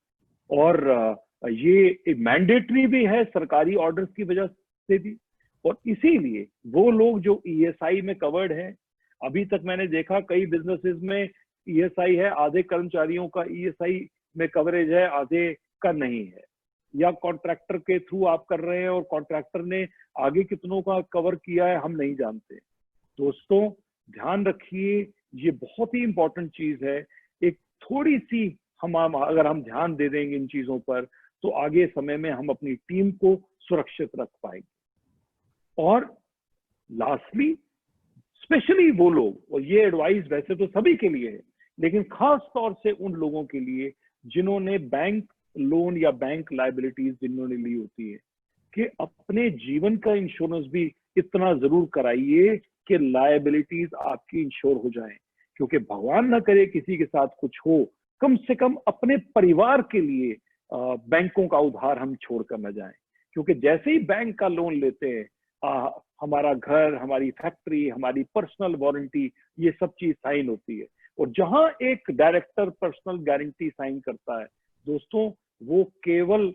और ये मैंडेटरी भी है सरकारी ऑर्डर्स की वजह से भी, और इसीलिए वो लोग जो ईएसआई में कवर्ड है, अभी तक मैंने देखा कई बिजनेसेस में ईएसआई है, आधे कर्मचारियों का ईएसआई में कवरेज है, आधे का नहीं है, या कॉन्ट्रैक्टर के थ्रू आप कर रहे हैं और कॉन्ट्रैक्टर ने आगे कितनों का कवर किया है हम नहीं जानते। दोस्तों ध्यान रखिए, ये बहुत ही इंपॉर्टेंट चीज है। एक थोड़ी सी अगर हम ध्यान दे देंगे इन चीजों पर, तो आगे समय में हम अपनी टीम को सुरक्षित रख पाएंगे। और लास्टली, स्पेशली वो लोग, और ये एडवाइस वैसे तो सभी के लिए है, लेकिन खास तौर से उन लोगों के लिए जिन्होंने बैंक लोन या बैंक लायबिलिटीज जिन्होंने ली होती है, कि अपने जीवन का इंश्योरेंस भी इतना जरूर कराइए कि लायबिलिटीज आपकी इंश्योर हो जाएं, क्योंकि भगवान न करे किसी के साथ कुछ हो, कम से कम अपने परिवार के लिए बैंकों का उधार हम छोड़ कर न जाएं। क्योंकि जैसे ही बैंक का लोन लेते हैं, हमारा घर, हमारी फैक्ट्री, हमारी पर्सनल वारंटी, ये सब चीज साइन होती है। और जहां एक डायरेक्टर पर्सनल गारंटी साइन करता है दोस्तों, वो केवल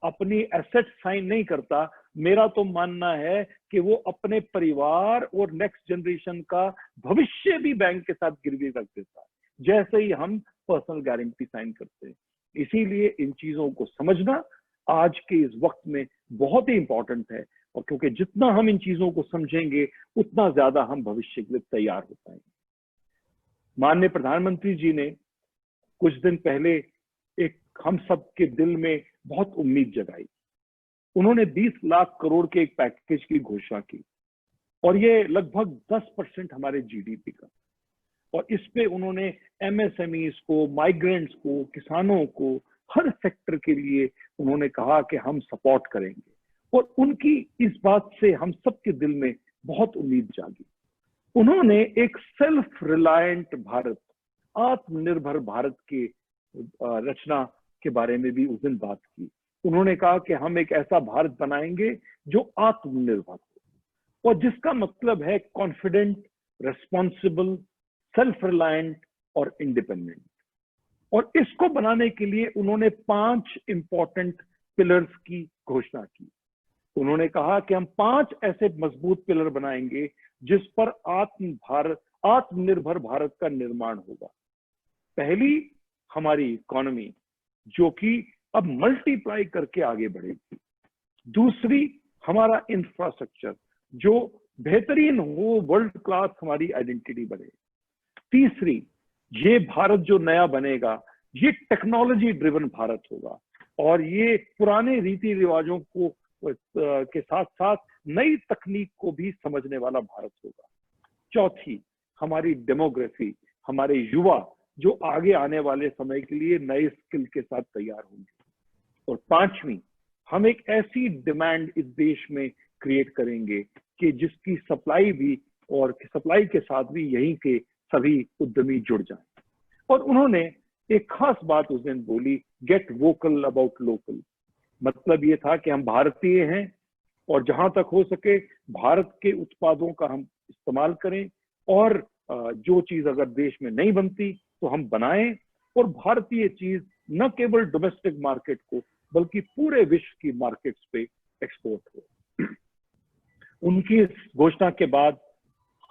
अपनी एसेट साइन नहीं करता, मेरा तो मानना है कि वो अपने परिवार और नेक्स्ट जनरेशन का भविष्य भी बैंक के साथ गिरवी रख देता है, जैसे ही हम पर्सनल गारंटी साइन करते हैं। इसीलिए इन चीजों को समझना आज के इस वक्त में बहुत ही इंपॉर्टेंट है, और क्योंकि जितना हम इन चीजों को समझेंगे उतना ज्यादा हम भविष्य के लिए तैयार हो पाएंगे। माननीय प्रधानमंत्री जी ने कुछ दिन पहले एक हम सब के दिल में बहुत उम्मीद जगाई। उन्होंने 20 लाख करोड़ के एक पैकेज की घोषणा की, और ये लगभग 10% हमारे जीडीपी का, और इस पे उन्होंने एमएसएमईज को, माइग्रेंट्स को, किसानों को, हर सेक्टर के लिए उन्होंने कहा कि हम सपोर्ट करेंगे। और उनकी इस बात से हम सबके दिल में बहुत उम्मीद जागी। उन्होंने एक सेल्फ रिलायंट भारत, आत्मनिर्भर भारत की रचना के बारे में भी उस दिन बात की। उन्होंने कहा कि हम एक ऐसा भारत बनाएंगे जो आत्मनिर्भर हो, और जिसका मतलब है कॉन्फिडेंट, रिस्पॉन्सिबल, सेल्फ रिलायंट और इंडिपेंडेंट। और इसको बनाने के लिए उन्होंने 5 इंपॉर्टेंट पिलर्स की घोषणा की। उन्होंने कहा कि हम 5 ऐसे मजबूत पिलर बनाएंगे जिस पर आत्मनिर्भर भारत का निर्माण होगा। पहली, हमारी इकोनॉमी, जो कि अब मल्टीप्लाई करके आगे बढ़ेगी। दूसरी, हमारा इंफ्रास्ट्रक्चर, जो बेहतरीन हो, वर्ल्ड क्लास हमारी आइडेंटिटी बने। तीसरी, ये भारत जो नया बनेगा, ये टेक्नोलॉजी ड्रिवन भारत होगा, और ये पुराने रीति रिवाजों को के साथ साथ नई तकनीक को भी समझने वाला भारत होगा। चौथी, हमारी डेमोग्राफी, हमारे युवा जो आगे आने वाले समय के लिए नए स्किल के साथ तैयार होंगे। और पांचवी, हम एक ऐसी डिमांड इस देश में क्रिएट करेंगे कि जिसकी सप्लाई भी, और सप्लाई के साथ भी यहीं के सभी उद्यमी जुड़ जाएं। और उन्होंने एक खास बात उस दिन बोली, गेट वोकल अबाउट लोकल। मतलब ये था कि हम भारतीय हैं, और जहां तक हो सके भारत के उत्पादों का हम इस्तेमाल करें, और जो चीज अगर देश में नहीं बनती तो हम बनाएं, और भारतीय चीज न केवल डोमेस्टिक मार्केट को बल्कि पूरे विश्व की मार्केट्स पे एक्सपोर्ट हो। उनकी इस घोषणा के बाद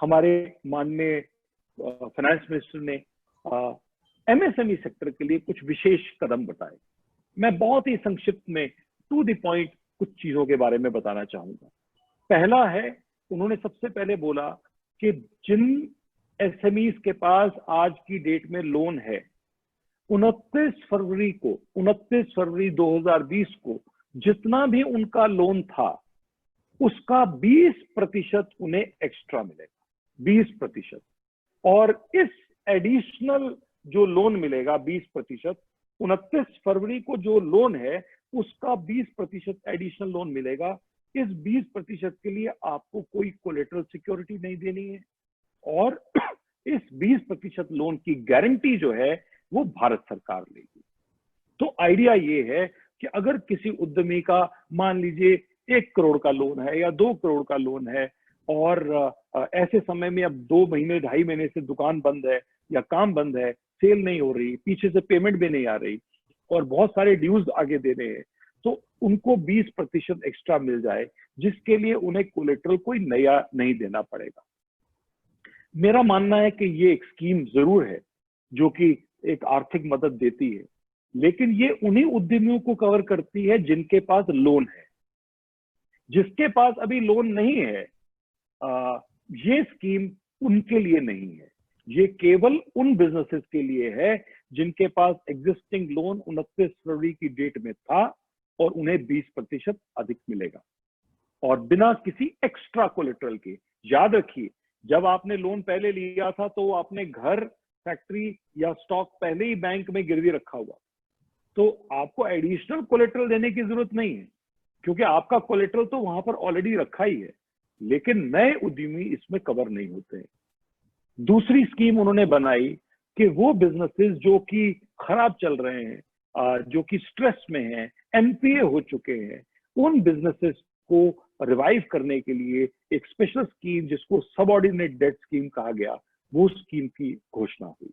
हमारे माननीय फाइनेंस मिनिस्टर ने एमएसएमई सेक्टर के लिए कुछ विशेष कदम बताए। मैं बहुत ही संक्षिप्त में टू द पॉइंट कुछ चीजों के बारे में बताना चाहूंगा। पहला है, उन्होंने सबसे पहले बोला कि जिन एसएमईज के पास आज की डेट में लोन है, 29 फरवरी 2020 को जितना भी उनका लोन था उसका 20% उन्हें एक्स्ट्रा मिलेगा, 20%। और इस एडिशनल जो लोन मिलेगा 20%, 29 फरवरी को जो लोन है उसका 20% एडिशनल लोन मिलेगा। इस 20% के लिए आपको कोई कोलेटरल सिक्योरिटी नहीं देनी है, और इस 20% लोन की गारंटी जो है वो भारत सरकार लेगी। तो आइडिया ये है कि अगर किसी उद्यमी का मान लीजिए 1 करोड़ का लोन है या 2 करोड़ का लोन है, और ऐसे समय में अब 2 महीने 2.5 महीने से दुकान बंद है या काम बंद है, सेल नहीं हो रही, पीछे से पेमेंट भी नहीं आ रही और बहुत सारे ड्यूज आगे दे रहे हैं, तो उनको 20% एक्स्ट्रा मिल जाए, जिसके लिए उन्हें कोलेट्रल कोई नया नहीं देना पड़ेगा। मेरा मानना है कि ये एक स्कीम जरूर है जो कि एक आर्थिक मदद देती है, लेकिन ये उन्हीं उद्यमियों को कवर करती है जिनके पास लोन है। जिसके पास अभी लोन नहीं है, ये स्कीम उनके लिए नहीं है। ये केवल उन बिजनेसेस के लिए है जिनके पास एग्जिस्टिंग लोन 29 फरवरी की डेट में था और उन्हें 20% अधिक मिलेगा और बिना किसी एक्स्ट्रा कोलेट्रल के। याद रखिए, जब आपने लोन पहले लिया था तो आपने घर, फैक्ट्री या स्टॉक पहले ही बैंक में गिरवी रखा हुआ, तो आपको एडिशनल कोलेट्रल देने की जरूरत नहीं है, क्योंकि आपका कोलेट्रल तो वहां पर ऑलरेडी रखा ही है। लेकिन नए उद्यमी इसमें कवर नहीं होते हैं। दूसरी स्कीम उन्होंने बनाई कि वो बिजनेसेस जो कि खराब चल रहे हैं, जो कि स्ट्रेस में हैं, एनपीए हो चुके हैं, उन बिजनेसेस को रिवाइव करने के लिए एक स्पेशल स्कीम, जिसको सबऑर्डिनेट डेट स्कीम कहा गया, वो स्कीम की घोषणा हुई।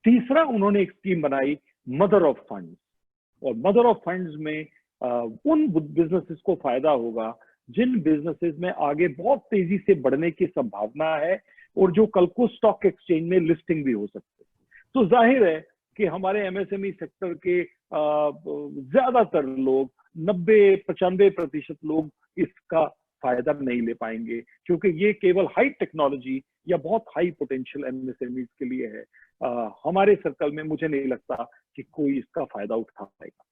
तीसरा उन्होंने एक स्कीम बनाई, मदर ऑफ फंड्स, और मदर ऑफ फंड्स में उन बिजनेसेस को फायदा होगा जिन बिजनेसेस में आगे बहुत तेजी से बढ़ने की संभावना है और जो कल को स्टॉक एक्सचेंज में लिस्टिंग भी हो सकते हैं। तो जाहिर है कि हमारे एमएसएमई सेक्टर के ज्यादातर लोग, 90-95% लोग इसका फायदा नहीं ले पाएंगे, क्योंकि ये केवल हाई टेक्नोलॉजी या बहुत हाई पोटेंशियल एमएसएमई के लिए है। हमारे सर्कल में मुझे नहीं लगता कि कोई इसका फायदा उठा पाएगा।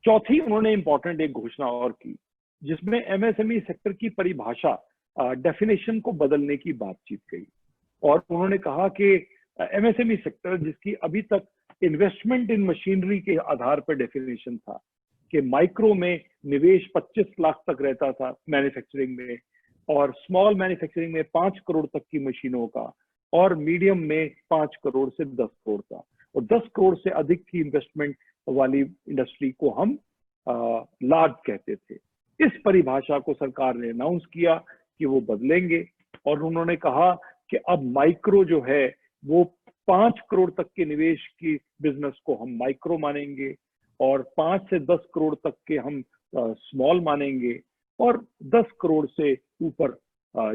चौथी उन्होंने इंपॉर्टेंट एक घोषणा और की, जिसमें एमएसएमई सेक्टर की परिभाषा, डेफिनेशन को बदलने की बातचीत कही। और उन्होंने कहा कि एमएसएमई सेक्टर, जिसकी अभी तक इन्वेस्टमेंट इन मशीनरी के आधार पर डेफिनेशन था कि माइक्रो में निवेश 25 लाख तक रहता था मैन्युफैक्चरिंग में, और स्मॉल मैन्युफैक्चरिंग में 5 करोड़ तक की मशीनों का, और मीडियम में 5 करोड़ से 10 करोड़ का, और 10 करोड़ से अधिक की इन्वेस्टमेंट वाली इंडस्ट्री को हम लार्ज कहते थे। इस परिभाषा को सरकार ने अनाउंस किया कि वो बदलेंगे, और उन्होंने कहा कि अब माइक्रो जो है वो 5 करोड़ तक के निवेश की बिजनेस को हम माइक्रो मानेंगे, और 5 से 10 करोड़ तक के हम स्मॉल मानेंगे, और 10 करोड़ से ऊपर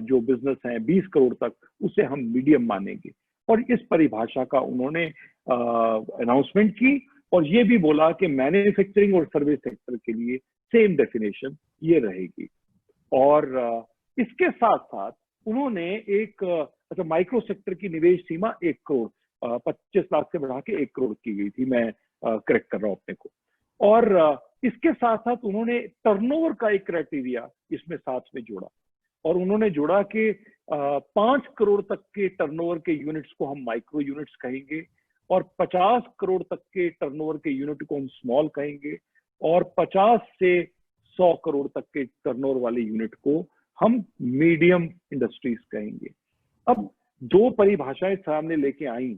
जो बिजनेस है 20 करोड़ तक, उसे हम मीडियम मानेंगे। और इस परिभाषा का उन्होंने अनाउंसमेंट की, और ये भी बोला कि मैन्युफैक्चरिंग और सर्विस सेक्टर के लिए सेम डेफिनेशन ये रहेगी। और इसके साथ साथ उन्होंने एक अच्छा, माइक्रो सेक्टर की निवेश सीमा 1 करोड़ 25 लाख से बढ़ा के 1 करोड़ की गई थी, मैं करेक्ट कर रहा हूं अपने को। और इसके साथ साथ उन्होंने टर्नओवर का एक क्राइटेरिया इसमें साथ में जोड़ा, और उन्होंने जोड़ा कि 5 करोड़ तक के टर्नओवर के यूनिट्स को हम माइक्रो यूनिट्स कहेंगे, और 50 करोड़ तक के टर्नओवर के यूनिट को हम स्मॉल कहेंगे, और 50 से 100 करोड़ तक के टर्नओवर वाले यूनिट को हम मीडियम इंडस्ट्रीज कहेंगे। अब 2 परिभाषाएं सामने लेके आई,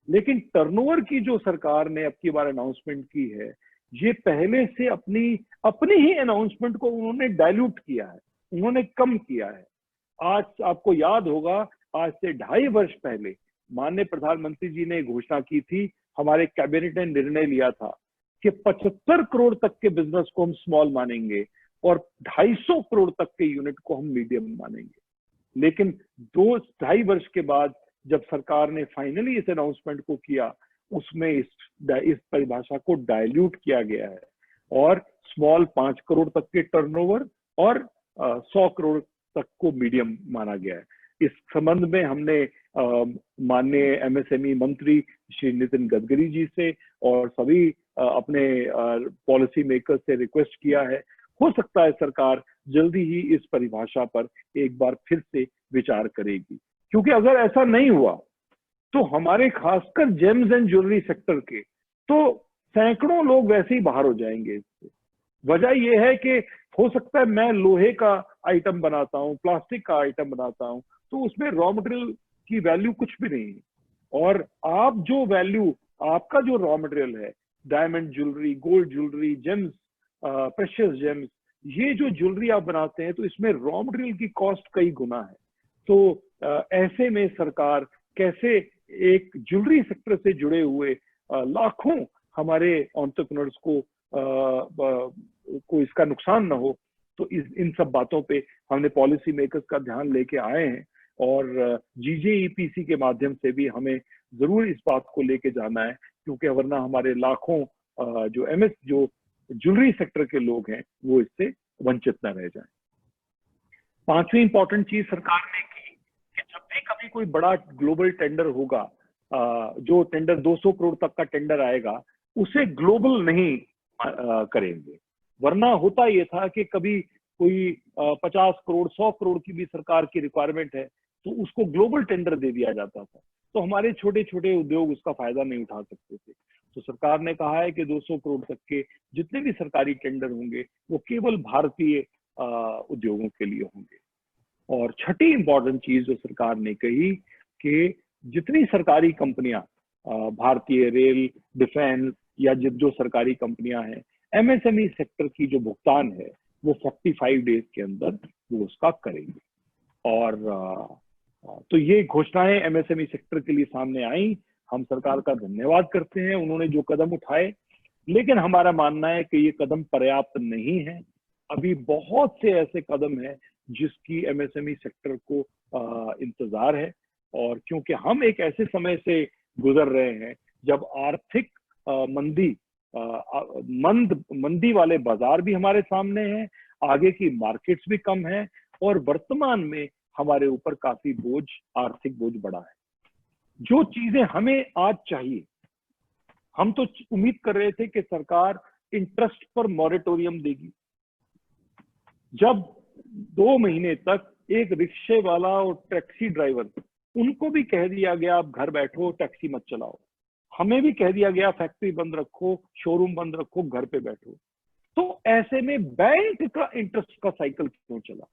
लेकिन टर्नओवर की जो सरकार ने अब की बार अनाउंसमेंट की है, ये पहले से अपनी ही अनाउंसमेंट को उन्होंने डाइल्यूट किया है, उन्होंने कम किया है। आज आपको याद होगा, आज से 2.5 वर्ष पहले माननीय प्रधानमंत्री जी ने घोषणा की थी, हमारे कैबिनेट ने निर्णय लिया था कि 75 करोड़ तक के बिजनेस को हम स्मॉल मानेंगे और 250 करोड़ तक के यूनिट को हम मीडियम मानेंगे। लेकिन 2-2.5 वर्ष के बाद जब सरकार ने फाइनली इस अनाउंसमेंट को किया, उसमें इस परिभाषा को डाइल्यूट किया गया है, और स्मॉल 5 करोड़ तक के टर्नओवर और 100 करोड़ तक को मीडियम माना गया है। इस संबंध में हमने माननीय एमएसएमई मंत्री श्री नितिन गडकरी जी से और सभी अपने पॉलिसी मेकर्स से रिक्वेस्ट किया है। हो सकता है सरकार जल्दी ही इस परिभाषा पर एक बार फिर से विचार करेगी, क्योंकि अगर ऐसा नहीं हुआ तो हमारे खासकर जेम्स एंड ज्वेलरी सेक्टर के तो सैकड़ों लोग वैसे ही बाहर हो जाएंगे इससे। वजह यह है कि हो सकता है मैं लोहे का आइटम बनाता हूँ, प्लास्टिक का आइटम बनाता हूँ, तो उसमें रॉ मटेरियल की वैल्यू कुछ भी नहीं है, और आप जो वैल्यू, आपका जो रॉ मटेरियल है, diamond jewellery, gold jewellery, James, precious James, ये जो ज्वेलरी आप बनाते हैं तो इसमें रॉ मटेरियल की कॉस्ट कई गुना है। तो ऐसे में सरकार कैसे एक ज्वेलरी सेक्टर से जुड़े हुए लाखों हमारे एंटरप्रेन्योर्स को इसका नुकसान ना हो, तो इन सब बातों पे हमने पॉलिसी मेकर्स का ध्यान लेके आए हैं। और जीजेईपीसी के माध्यम से भी हमें जरूर इस बात को लेके जाना है, क्योंकि वरना हमारे लाखों जो ज्वेलरी सेक्टर के लोग हैं वो इससे वंचित न रह जाएं। पांचवी इंपॉर्टेंट चीज सरकार ने की कि जब भी कभी कोई बड़ा ग्लोबल टेंडर होगा, जो टेंडर 200 करोड़ तक का टेंडर आएगा, उसे ग्लोबल नहीं करेंगे। वरना होता ये था कि कभी कोई 50 करोड़ 100 करोड़ की भी सरकार की रिक्वायरमेंट है तो उसको ग्लोबल टेंडर दे दिया जाता था, तो हमारे छोटे छोटे उद्योग उसका फायदा नहीं उठा सकते थे। तो सरकार ने कहा है कि 200 करोड़ तक के जितने भी सरकारी टेंडर होंगे वो केवल भारतीय उद्योगों के लिए होंगे। और छठी इंपॉर्टेंट चीज जो सरकार ने कही कि जितनी सरकारी कंपनियां, भारतीय रेल, डिफेंस या जो सरकारी कंपनियां हैं, एमएसएमई सेक्टर की जो भुगतान है वो 45 डेज के अंदर वो उसका करेंगे। और तो ये घोषणाएं एमएसएमई सेक्टर के लिए सामने आई। हम सरकार का धन्यवाद करते हैं, उन्होंने जो कदम उठाए, लेकिन हमारा मानना है कि ये कदम पर्याप्त नहीं है। अभी बहुत से ऐसे कदम हैं जिसकी एमएसएमई सेक्टर को इंतजार है। और क्योंकि हम एक ऐसे समय से गुजर रहे हैं जब आर्थिक मंदी वाले बाजार भी हमारे सामने हैं, आगे की मार्केट्स भी कम है, और वर्तमान में हमारे ऊपर काफी आर्थिक बोझ बढ़ा है। जो चीजें हमें आज चाहिए, हम तो उम्मीद कर रहे थे कि सरकार इंटरेस्ट पर मॉरेटोरियम देगी। जब 2 महीने तक एक रिक्शे वाला और टैक्सी ड्राइवर, उनको भी कह दिया गया आप घर बैठो, टैक्सी मत चलाओ, हमें भी कह दिया गया फैक्ट्री बंद रखो, शोरूम बंद रखो, घर पे बैठो, तो ऐसे में बैंक का इंटरेस्ट का साइकिल क्यों चला?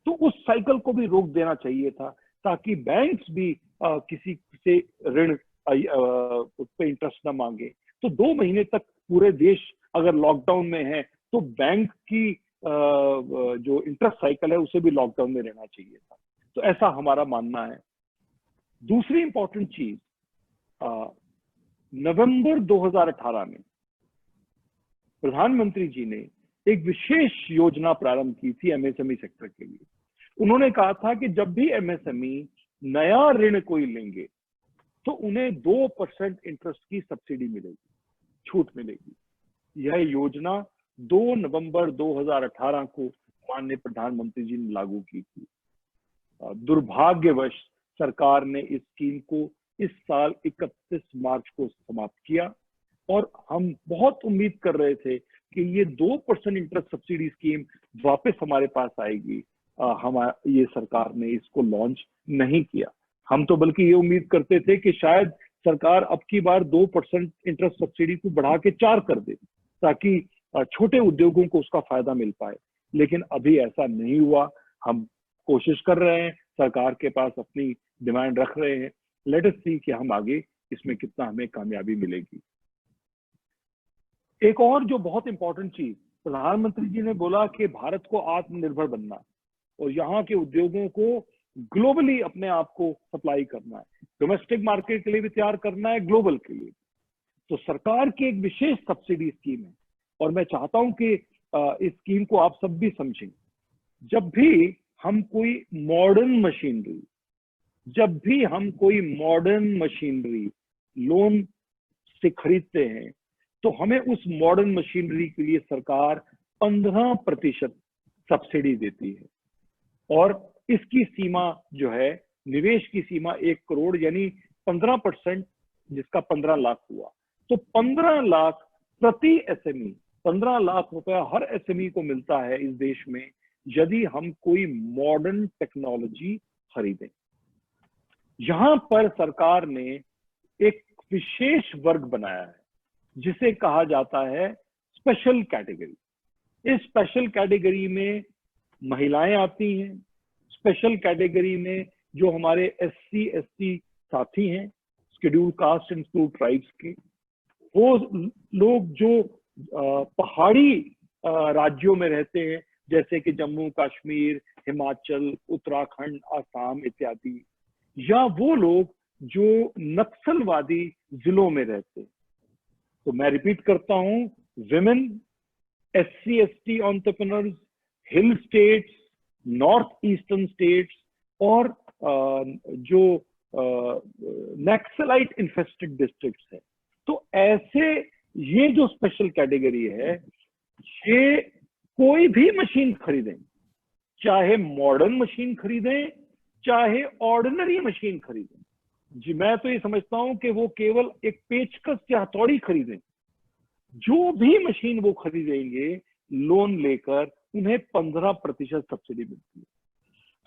तो उस साइकिल को भी रोक देना चाहिए था, ताकि बैंक्स भी किसी से ऋण उस पर इंटरेस्ट ना मांगे। तो 2 महीने तक पूरे देश अगर लॉकडाउन में है तो बैंक की जो इंटरेस्ट साइकिल है उसे भी लॉकडाउन में रहना चाहिए था। तो ऐसा हमारा मानना है। दूसरी इंपॉर्टेंट चीज, नवंबर 2018 में प्रधानमंत्री जी ने एक विशेष योजना प्रारंभ की थी एमएसएमई सेक्टर के लिए। उन्होंने कहा था कि जब भी एमएसएमई नया ऋण कोई लेंगे तो उन्हें 2% इंटरेस्ट की सब्सिडी मिलेगी, छूट मिलेगी। यह योजना 2 नवंबर 2018 को माननीय प्रधानमंत्री जी ने लागू की थी। दुर्भाग्यवश सरकार ने इस स्कीम को इस साल 31 मार्च को समाप्त किया, और हम बहुत उम्मीद कर रहे थे कि ये 2% इंटरेस्ट सब्सिडी स्कीम वापस हमारे पास आएगी। ये सरकार ने इसको लॉन्च नहीं किया। हम तो बल्कि ये उम्मीद करते थे कि शायद सरकार अब की बार 2% इंटरेस्ट सब्सिडी को बढ़ा के 4 कर दे, ताकि छोटे उद्योगों को उसका फायदा मिल पाए। लेकिन अभी ऐसा नहीं हुआ। हम कोशिश कर रहे हैं, सरकार के पास अपनी डिमांड रख रहे हैं। लेट अस सी कि हम आगे इसमें कितना हमें कामयाबी मिलेगी। एक और जो बहुत इंपॉर्टेंट चीज, प्रधानमंत्री जी ने बोला कि भारत को आत्मनिर्भर बनना है और यहाँ के उद्योगों को ग्लोबली अपने आप को सप्लाई करना है, डोमेस्टिक मार्केट के लिए भी तैयार करना है, ग्लोबल के लिए। तो सरकार की एक विशेष सब्सिडी स्कीम है, और मैं चाहता हूं कि इस स्कीम को आप सब भी समझें। जब भी हम कोई मॉडर्न मशीनरी लोन से खरीदते हैं तो हमें उस मॉडर्न मशीनरी के लिए सरकार 15% सब्सिडी देती है, और इसकी सीमा जो है, निवेश की सीमा 1 करोड़ यानी 15%, जिसका 15 लाख हुआ। तो 15 लाख प्रति एसएमई, 15 लाख रुपया हर एसएमई को मिलता है इस देश में, यदि हम कोई मॉडर्न टेक्नोलॉजी खरीदें। यहां पर सरकार ने एक विशेष वर्ग बनाया है जिसे कहा जाता है स्पेशल कैटेगरी। इस स्पेशल कैटेगरी में महिलाएं आती हैं। स्पेशल कैटेगरी में जो हमारे एससी एसटी साथी हैं, schedule caste and schedule tribes के, वो लोग जो पहाड़ी राज्यों में रहते हैं, जैसे कि जम्मू कश्मीर, हिमाचल, उत्तराखंड, आसाम इत्यादि, या वो लोग जो नक्सलवादी जिलों में रहते हैं। तो मैं रिपीट करता हूं, विमेन, SC/ST एंटरप्रेन्योर्स, हिल स्टेट्स, नॉर्थ ईस्टर्न स्टेट्स, और जो नक्सलाइट इन्फेस्टेड डिस्ट्रिक्ट्स है। तो ऐसे ये जो स्पेशल कैटेगरी है, ये कोई भी मशीन खरीदें, चाहे मॉडर्न मशीन खरीदें, चाहे ऑर्डिनरी मशीन खरीदें, जी मैं तो ये समझता हूं कि वो केवल एक पेचकस या हथौड़ी खरीदें, जो भी मशीन वो खरीदेंगे लोन लेकर, उन्हें 15% सब्सिडी मिलती है।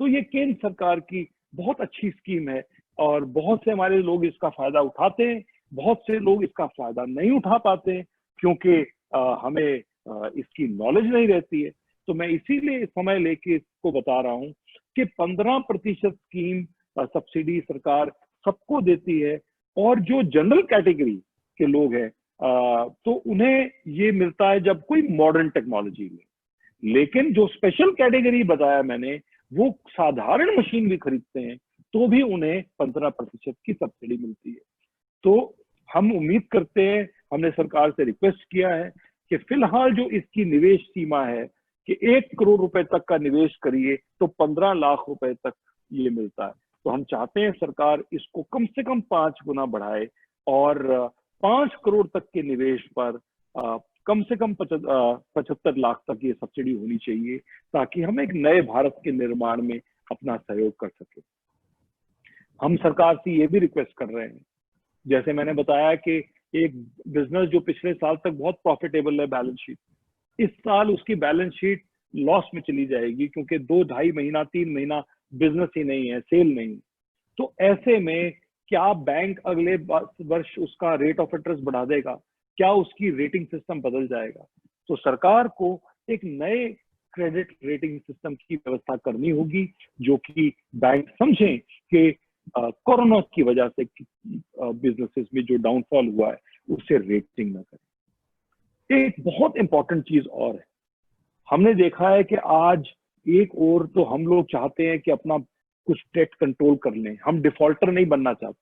तो ये केंद्र सरकार की बहुत अच्छी स्कीम है और बहुत से हमारे लोग इसका फायदा उठाते हैं, बहुत से लोग इसका फायदा नहीं उठा पाते क्योंकि हमें इसकी नॉलेज नहीं रहती है। तो मैं इसीलिए समय लेके इसको बता रहा हूं कि 15% स्कीम सब्सिडी सरकार सबको देती है, और जो जनरल कैटेगरी के लोग हैं तो उन्हें ये मिलता है जब कोई मॉडर्न टेक्नोलॉजी में। लेकिन जो स्पेशल कैटेगरी बताया मैंने, वो साधारण मशीन भी खरीदते हैं तो भी उन्हें 15% की सब्सिडी मिलती है। तो हम उम्मीद करते हैं, हमने सरकार से रिक्वेस्ट किया है कि फिलहाल जो इसकी निवेश सीमा है कि 1 करोड़ रुपए तक का निवेश करिए तो 15 लाख रुपए तक ये मिलता है। तो हम चाहते हैं सरकार इसको कम से कम 5 गुना बढ़ाए और 5 करोड़ तक के निवेश पर कम से कम 75 लाख तक ये सब्सिडी होनी चाहिए, ताकि हम एक नए भारत के निर्माण में अपना सहयोग कर सके। हम सरकार से ये भी रिक्वेस्ट कर रहे हैं, जैसे मैंने बताया कि एक बिजनेस जो पिछले साल तक बहुत प्रॉफिटेबल है, बैलेंस शीट, इस साल उसकी बैलेंस शीट लॉस में चली जाएगी क्योंकि 2-2.5 महीना 3 महीना बिजनेस ही नहीं है, सेल नहीं। तो ऐसे में क्या बैंक अगले वर्ष उसका रेट ऑफ इंटरेस्ट बढ़ा देगा? क्या उसकी रेटिंग सिस्टम बदल जाएगा? तो सरकार को एक नए क्रेडिट रेटिंग सिस्टम की व्यवस्था करनी होगी, जो कि बैंक समझें कि कोरोना की वजह से बिजनेसेस में जो डाउनफॉल हुआ है उससे रेटिंग ना करें। एक बहुत इंपॉर्टेंट चीज और है, हमने देखा है कि आज एक और तो हम लोग चाहते हैं कि अपना कुछ डेट कंट्रोल कर लें, हम डिफॉल्टर नहीं बनना चाहते,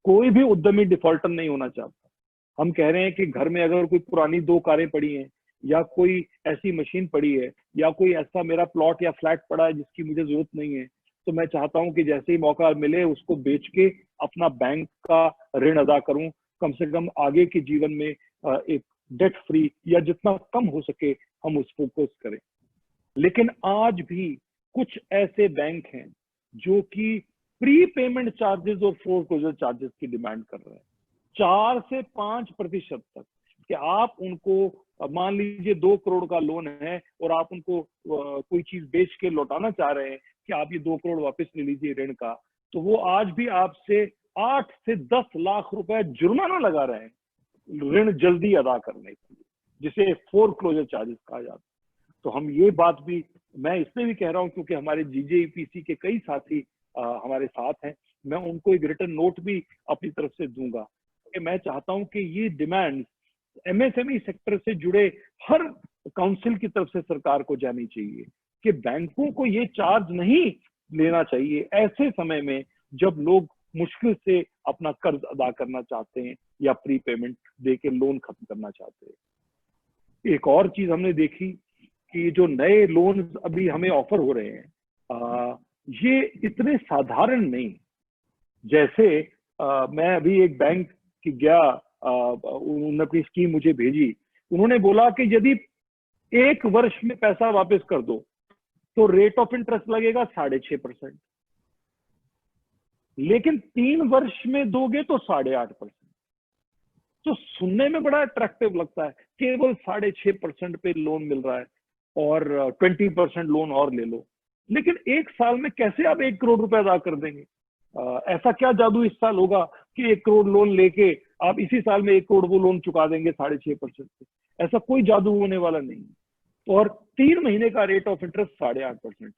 कोई भी उद्यमी डिफॉल्टर नहीं होना चाहता। हम कह रहे हैं कि घर में अगर कोई पुरानी 2 कारें पड़ी हैं, या कोई ऐसी मशीन पड़ी है, या कोई ऐसा मेरा प्लॉट या फ्लैट पड़ा है जिसकी मुझे जरूरत नहीं है, तो मैं चाहता हूं कि जैसे ही मौका मिले उसको बेच के अपना बैंक का ऋण अदा करूं, कम से कम आगे के जीवन में एक डेट फ्री या जितना कम हो सके हम उस फोकस करें। लेकिन आज भी कुछ ऐसे बैंक हैं जो कि प्री पेमेंट चार्जेस और फोरक्लोजर चार्जेस की डिमांड कर रहे हैं 4 से 5% तक, कि आप उनको मान लीजिए 2 करोड़ का लोन है और आप उनको कोई चीज बेच के लौटाना चाह रहे हैं कि आप ये 2 करोड़ वापस ले लीजिए ऋण का, तो वो आज भी आपसे 8 से 10 लाख रुपए जुर्माना लगा रहे हैं ऋण जल्दी अदा करने के लिए, जिसे फोरक्लोजर चार्जेस कहा जाता है। तो हम ये बात भी, मैं इसलिए भी कह रहा हूं क्योंकि हमारे GJEPC के कई साथी हमारे साथ हैं, मैं उनको एक रिटर्न नोट भी अपनी तरफ से दूंगा कि मैं चाहता हूं कि ये डिमांड MSME सेक्टर से जुड़े हर काउंसिल की तरफ से सरकार को जानी चाहिए कि बैंकों को ये चार्ज नहीं लेना चाहिए ऐसे समय में जब लोग मुश्किल से अपना कर्ज अदा करना चाहते हैं या प्री पेमेंट देके लोन खत्म करना चाहते हैं। एक और चीज हमने देखी कि जो नए लोन अभी हमें ऑफर हो रहे हैं ये इतने साधारण नहीं। जैसे मैं अभी एक बैंक की गया, उन्होंने अपनी स्कीम मुझे भेजी, उन्होंने बोला कि यदि 1 वर्ष में पैसा वापस कर दो तो रेट ऑफ इंटरेस्ट लगेगा 6.5%, लेकिन 3 वर्ष में दोगे तो 8.5%। तो सुनने में बड़ा अट्रैक्टिव लगता है, केवल 6.5% पे लोन मिल रहा है और 20% लोन और ले लो, लेकिन 1 साल में कैसे आप 1 करोड़ रुपए अदा कर देंगे? ऐसा क्या जादू इस साल होगा कि 1 करोड़ लोन लेके आप इसी साल में 1 करोड़ वो लोन चुका देंगे 6.5% पे? ऐसा कोई जादू होने वाला नहीं। और 3 महीने का रेट ऑफ इंटरेस्ट 8.5%,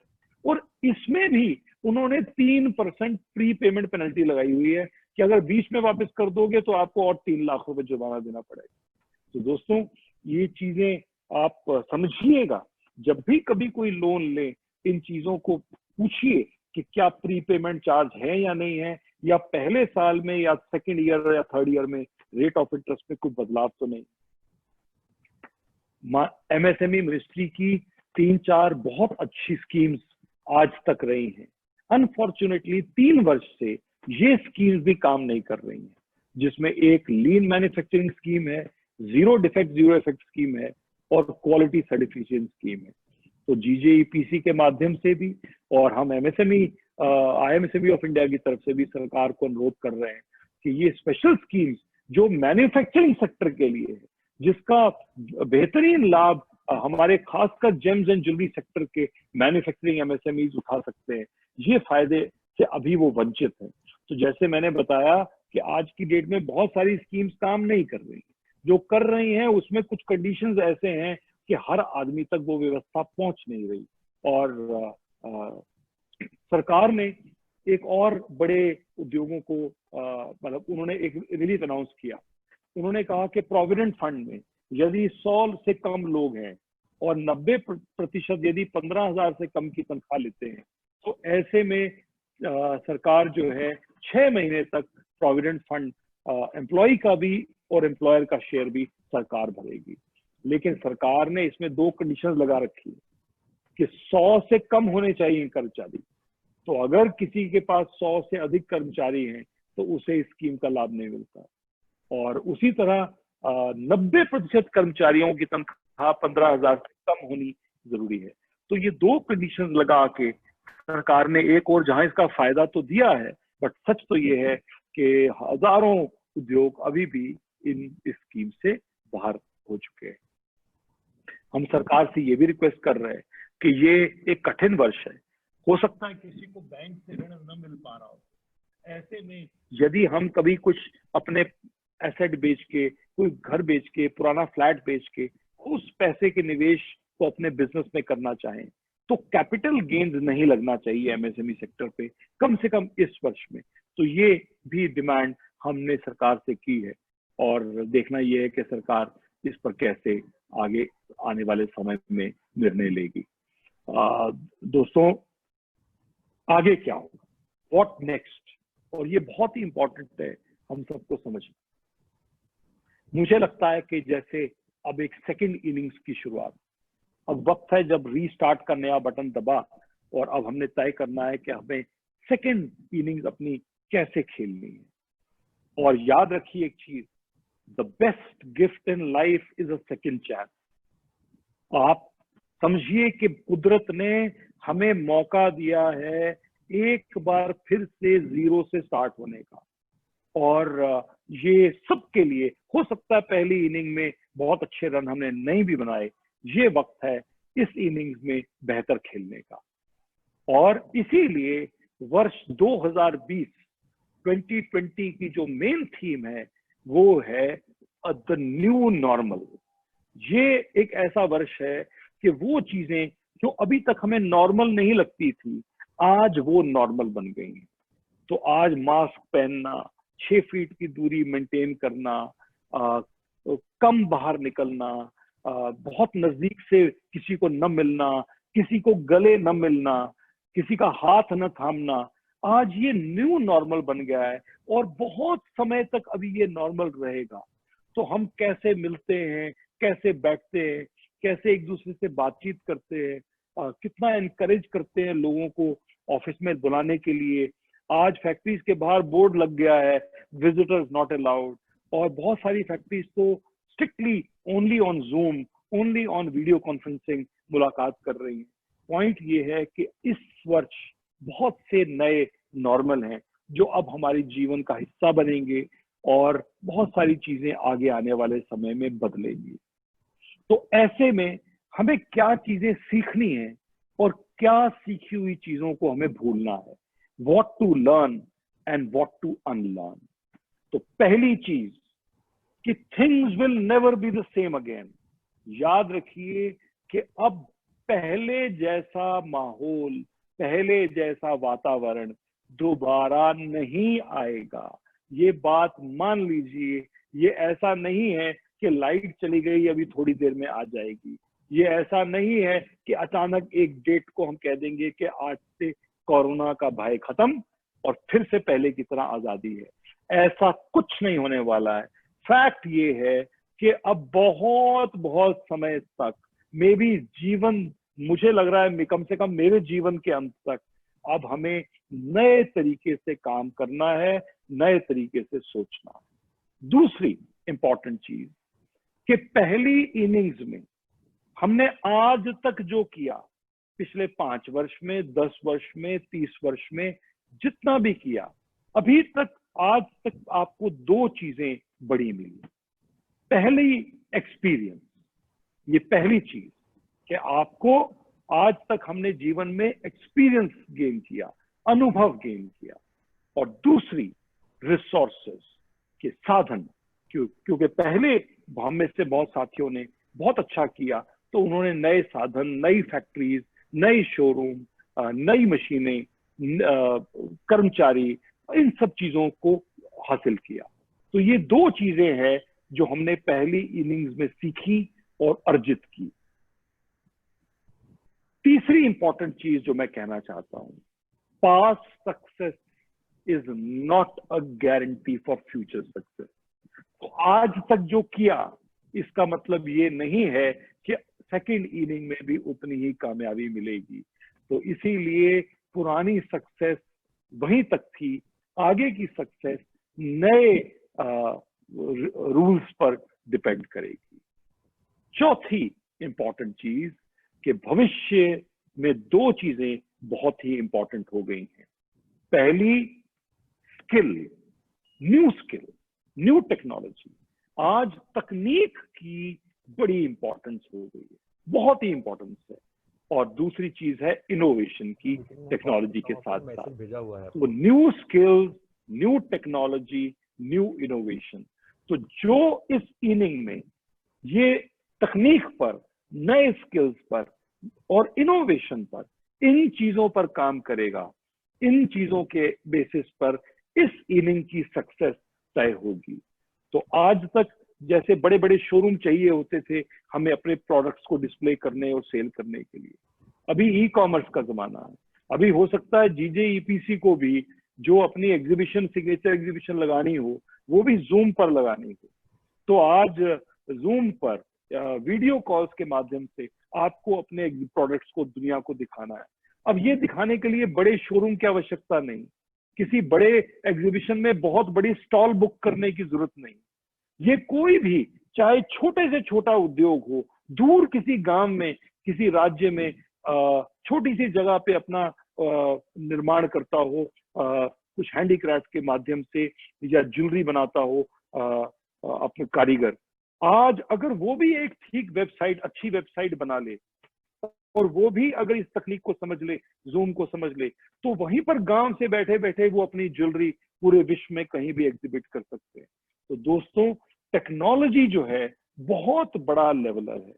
और इसमें भी उन्होंने 3% प्री पेमेंट पेनल्टी लगाई हुई है कि अगर बीच में वापस कर दोगे तो आपको और 3 लाख रुपए जुर्माना देना पड़ेगा। तो दोस्तों, ये चीजें आप समझिएगा, जब भी कभी कोई लोन ले, इन चीजों को पूछिए कि क्या प्रीपेमेंट चार्ज है या नहीं है, या पहले साल में या सेकेंड ईयर या थर्ड ईयर में रेट ऑफ इंटरेस्ट में कोई बदलाव तो नहीं। एमएसएमई मिनिस्ट्री की 3-4 बहुत अच्छी स्कीम्स आज तक रही हैं। अनफॉर्चुनेटली 3 वर्ष से ये स्कीम्स भी काम नहीं कर रही हैं, जिसमें एक लीन मैन्युफैक्चरिंग स्कीम है, zero defect zero effect scheme है, और क्वालिटी सर्टिफिकेशन स्कीम है। तो जीजेईपीसी के माध्यम से भी, और हम आईएमएसएमई ऑफ इंडिया की तरफ से भी सरकार को अनुरोध कर रहे हैं कि ये स्पेशल स्कीम्स जो मैन्युफैक्चरिंग सेक्टर के लिए है, जिसका बेहतरीन लाभ हमारे खासकर जेम्स एंड ज्वेलरी सेक्टर के मैन्युफैक्चरिंग एमएसएमईज उठा सकते हैं, ये फायदे से अभी वो वंचित हैं। तो जैसे मैंने बताया कि आज की डेट में बहुत सारी स्कीम्स काम नहीं कर रही, जो कर रही हैं उसमें कुछ कंडीशंस ऐसे हैं कि हर आदमी तक वो व्यवस्था पहुंच नहीं रही। और सरकार ने एक और बड़े उद्योगों को मतलब उन्होंने एक रिलीफ अनाउंस किया। उन्होंने कहा कि प्रोविडेंट फंड में यदि 100 से कम लोग हैं और 90% यदि 15,000 से कम की तनख्वाह लेते हैं, तो ऐसे में सरकार जो है 6 महीने तक प्रोविडेंट फंड एम्प्लॉय का भी और एम्प्लॉयर का शेयर भी सरकार भरेगी। लेकिन सरकार ने इसमें 2 कंडीशन लगा रखी है कि 100 से कम होने चाहिए कर्मचारी। तो अगर किसी के पास 100 से अधिक कर्मचारी हैं तो उसे इस स्कीम का लाभ नहीं मिलता। और उसी तरह 90% कर्मचारियों की तनख्वाह 15,000 से कम होनी जरूरी है। तो ये 2 कंडीशन लगा के सरकार ने एक और जहां इसका फायदा तो दिया है, बट सच तो ये है कि हजारों उद्योग अभी भी इस स्कीम से बाहर हो चुके हैं। हम सरकार से ये भी रिक्वेस्ट कर रहे हैं कि ये एक कठिन वर्ष है, हो सकता है किसी को बैंक से ऋण न मिल पा रहा हो, ऐसे में यदि हम कभी कुछ अपने एसेट बेच के, कोई घर बेच के, पुराना फ्लैट बेच के उस पैसे के निवेश को अपने बिजनेस में करना चाहें, तो कैपिटल गेन्स नहीं लगना चाहिए एमएसएमई सेक्टर पे, कम से कम इस वर्ष में। तो ये भी डिमांड हमने सरकार से की है, और देखना यह है कि सरकार इस पर कैसे आगे आने वाले समय में निर्णय लेगी। दोस्तों, आगे क्या होगा, व्हाट नेक्स्ट, और ये बहुत ही इंपॉर्टेंट है हम सबको समझना। मुझे लगता है कि जैसे अब एक सेकंड इनिंग्स की शुरुआत, अब वक्त है जब रीस्टार्ट का नया बटन दबा, और अब हमने तय करना है कि हमें सेकंड इनिंग्स अपनी कैसे खेलनी है। और याद रखिए एक चीज, the best gift in life is a second chance. आप समझिए कि कुदरत ने हमें मौका दिया है एक बार फिर से जीरो से स्टार्ट होने का, और ये सबके लिए हो सकता है पहली इनिंग में बहुत अच्छे रन हमने नहीं भी बनाए, ये वक्त है इस इनिंग्स में बेहतर खेलने का। और इसीलिए वर्ष 2020 की जो मेन थीम है वो है द न्यू नॉर्मल। ये एक ऐसा वर्ष है कि वो चीजें जो अभी तक हमें नॉर्मल नहीं लगती थी, आज वो नॉर्मल बन गई हैं। तो आज मास्क पहनना, 6 फीट की दूरी मेंटेन करना, कम बाहर निकलना, बहुत नजदीक से किसी को न मिलना, किसी को गले न मिलना, किसी का हाथ न थामना, आज ये न्यू नॉर्मल बन गया है, और बहुत समय तक अभी ये नॉर्मल रहेगा। तो हम कैसे मिलते हैं, कैसे बैठते हैं, कैसे एक दूसरे से बातचीत करते हैं, कितना एनकरेज करते हैं लोगों को ऑफिस में बुलाने के लिए। आज फैक्ट्रीज के बाहर बोर्ड लग गया है, विजिटर्स नॉट अलाउड, और बहुत सारी फैक्ट्रीज तो strictly only on zoom, only on video conferencing मुलाकात कर रही है। पॉइंट ये है कि इस वर्ष बहुत से नए नॉर्मल हैं जो अब हमारे जीवन का हिस्सा बनेंगे, और बहुत सारी चीजें आगे आने वाले समय में बदलेंगी। तो ऐसे में हमें क्या चीजें सीखनी है और क्या सीखी हुई चीजों को हमें भूलना है, what to learn and what to unlearn। तो पहली चीज कि things will never be the same again। याद रखिए कि अब पहले जैसा माहौल, पहले जैसा वातावरण दोबारा नहीं आएगा। ये बात मान लीजिए, ये ऐसा नहीं है कि लाइट चली गई, अभी थोड़ी देर में आ जाएगी। ये ऐसा नहीं है कि अचानक एक डेट को हम कह देंगे कि आज से कोरोना का भय खत्म और फिर से पहले की तरह आजादी है। ऐसा कुछ नहीं होने वाला है। फैक्ट ये है कि अब बहुत बहुत समय तक, मे बी जीवन, मुझे लग रहा है कम से कम मेरे जीवन के अंत तक, अब हमें नए तरीके से काम करना है, नए तरीके से सोचना है। दूसरी इंपॉर्टेंट चीज कि पहली इनिंग्स में हमने आज तक जो किया, पिछले 5 वर्ष में, 10 वर्ष में, 30 वर्ष में जितना भी किया, अभी तक आज तक आपको 2 चीजें बड़ी मिली। पहली एक्सपीरियंस, ये पहली चीज कि आपको आज तक हमने जीवन में एक्सपीरियंस गेन किया, अनुभव गेन किया। और दूसरी रिसोर्सेस के साधन, क्योंकि पहले हम में से बहुत साथियों ने बहुत अच्छा किया, तो उन्होंने नए साधन, नई फैक्ट्रीज, नई शोरूम, नई मशीनें, कर्मचारी, इन सब चीजों को हासिल किया। तो ये 2 चीजें हैं जो हमने पहली इनिंग्स में सीखी और अर्जित की। तीसरी इंपॉर्टेंट चीज जो मैं कहना चाहता हूं, past success is not a guarantee for future success. तो आज तक जो किया, इसका मतलब ये नहीं है कि सेकंड इनिंग में भी उतनी ही कामयाबी मिलेगी। तो इसीलिए पुरानी सक्सेस वहीं तक थी, आगे की सक्सेस नए रूल्स पर डिपेंड करेगी। चौथी इंपॉर्टेंट चीज कि भविष्य में 2 चीजें बहुत ही इंपॉर्टेंट हो गई हैं। पहली, स्किल, न्यू टेक्नोलॉजी। आज तकनीक की बड़ी इंपॉर्टेंस हो गई है, बहुत ही इंपॉर्टेंस है। और दूसरी चीज है इनोवेशन की, टेक्नोलॉजी के साथ साथ। तो new skills, new technology, new innovation. तो जो इस इनिंग में ये तकनीक पर, नए स्किल्स पर और इनोवेशन पर, इन चीजों पर काम करेगा, इन चीजों के बेसिस पर इस इनिंग की सक्सेस तय होगी। तो आज तक जैसे बड़े बड़े शोरूम चाहिए होते थे हमें अपने प्रोडक्ट्स को डिस्प्ले करने और सेल करने के लिए, अभी ई कॉमर्स का जमाना है। अभी हो सकता है जीजे को भी जो अपनी एग्जीबिशन, सिग्नेचर एग्जीबिशन लगानी हो, वो भी जूम पर लगानी हो। तो आज जूम पर वीडियो कॉल्स के माध्यम से आपको अपने प्रोडक्ट्स को दुनिया को दिखाना है। अब ये दिखाने के लिए बड़े शोरूम की आवश्यकता नहीं, किसी बड़े एग्जीबिशन में बहुत बड़ी स्टॉल बुक करने की जरूरत नहीं। ये कोई भी, चाहे छोटे से छोटा उद्योग हो, दूर किसी गांव में, किसी राज्य में, छोटी सी जगह पे अपना निर्माण करता हो, कुछ हैंडीक्राफ्ट के माध्यम से, या ज्वेलरी बनाता हो अपने कारीगर, आज अगर वो भी एक ठीक वेबसाइट, अच्छी वेबसाइट बना ले और वो भी अगर इस तकनीक को समझ ले, जूम को समझ ले, तो वहीं पर गांव से बैठे बैठे वो अपनी ज्वेलरी पूरे विश्व में कहीं भी एग्जिबिट कर सकते हैं। तो दोस्तों, टेक्नोलॉजी जो है बहुत बड़ा लेवलर है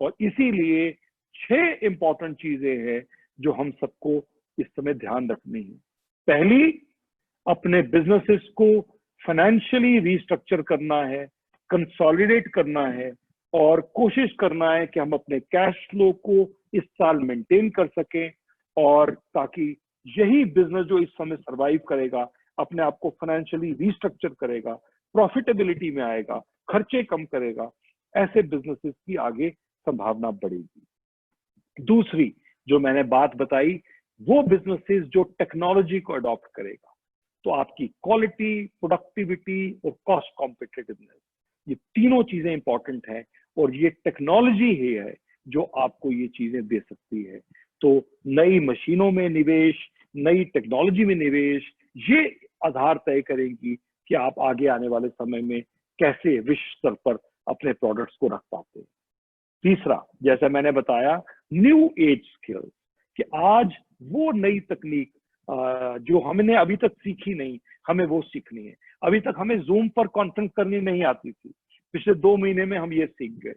और इसीलिए 6 इंपॉर्टेंट चीजें हैं जो हम सबको इस समय ध्यान रखनी है। पहली, अपने बिजनेसेस को फाइनेंशियली रीस्ट्रक्चर करना है, कंसोलिडेट करना है और कोशिश करना है कि हम अपने कैश फ्लो को इस साल मेंटेन कर सकें, और ताकि यही बिजनेस जो इस समय सरवाइव करेगा, अपने आप को फाइनेंशियली रीस्ट्रक्चर करेगा, प्रॉफिटेबिलिटी में आएगा, खर्चे कम करेगा, ऐसे बिजनेसेस की आगे संभावना बढ़ेगी। दूसरी जो मैंने बात बताई, वो बिजनेसेस जो टेक्नोलॉजी को अडॉप्ट करेगा, तो आपकी क्वालिटी, प्रोडक्टिविटी और कॉस्ट कॉम्पिटिटिवनेस, ये तीनों चीजें इंपॉर्टेंट हैं और ये टेक्नोलॉजी ही है जो आपको ये चीजें दे सकती है। तो नई मशीनों में निवेश, नई टेक्नोलॉजी में निवेश, ये आधार तय करेंगी कि आप आगे आने वाले समय में कैसे विश्व स्तर पर अपने प्रोडक्ट्स को रख पाते हैं। तीसरा, जैसा मैंने बताया, न्यू एज स्किल्स, कि आज वो नई तकनीक जो हमने अभी तक सीखी नहीं, हमें वो सीखनी है। अभी तक हमें जूम पर कॉन्फ्रेंस करनी नहीं आती थी, पिछले 2 महीने में हम ये सीख गए।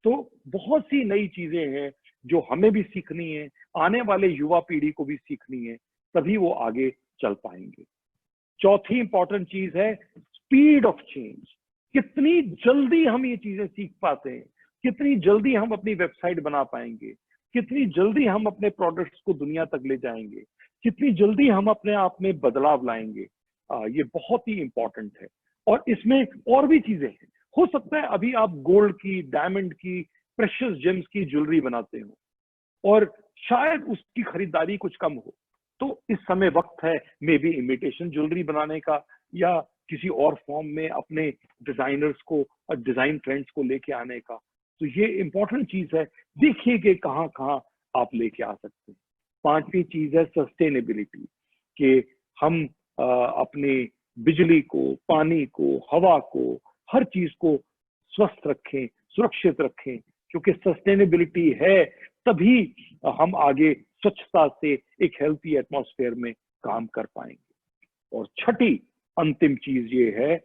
तो बहुत सी नई चीजें हैं जो हमें भी सीखनी है, आने वाले युवा पीढ़ी को भी सीखनी है, तभी वो आगे चल पाएंगे। चौथी इंपॉर्टेंट चीज है स्पीड ऑफ चेंज, कितनी जल्दी हम ये चीजें सीख पाते हैं, कितनी जल्दी हम अपनी वेबसाइट बना पाएंगे, कितनी जल्दी हम अपने प्रोडक्ट्स को दुनिया तक ले जाएंगे, कितनी जल्दी हम अपने आप में बदलाव लाएंगे, ये बहुत ही इंपॉर्टेंट है। और इसमें और भी चीजें हैं। हो सकता है अभी आप गोल्ड की, डायमंड की, प्रेशियस जेम्स की ज्वेलरी बनाते हो और शायद उसकी खरीदारी कुछ कम हो, तो इस समय वक्त है मे बी इमिटेशन ज्वेलरी बनाने का, या किसी और फॉर्म में अपने डिजाइनर्स को और डिजाइन ट्रेंड्स को लेके आने का। तो ये इंपॉर्टेंट चीज है, देखिए कि कहाँ कहाँ आप लेके आ सकते हैं। पांचवी चीज है सस्टेनेबिलिटी, कि हम अपने बिजली को, पानी को, हवा को, हर चीज को स्वस्थ रखें, सुरक्षित रखें, क्योंकि सस्टेनेबिलिटी है तभी हम आगे स्वच्छता से एक हेल्थी एटमॉस्फेयर में काम कर पाएंगे। और छठी अंतिम चीज ये है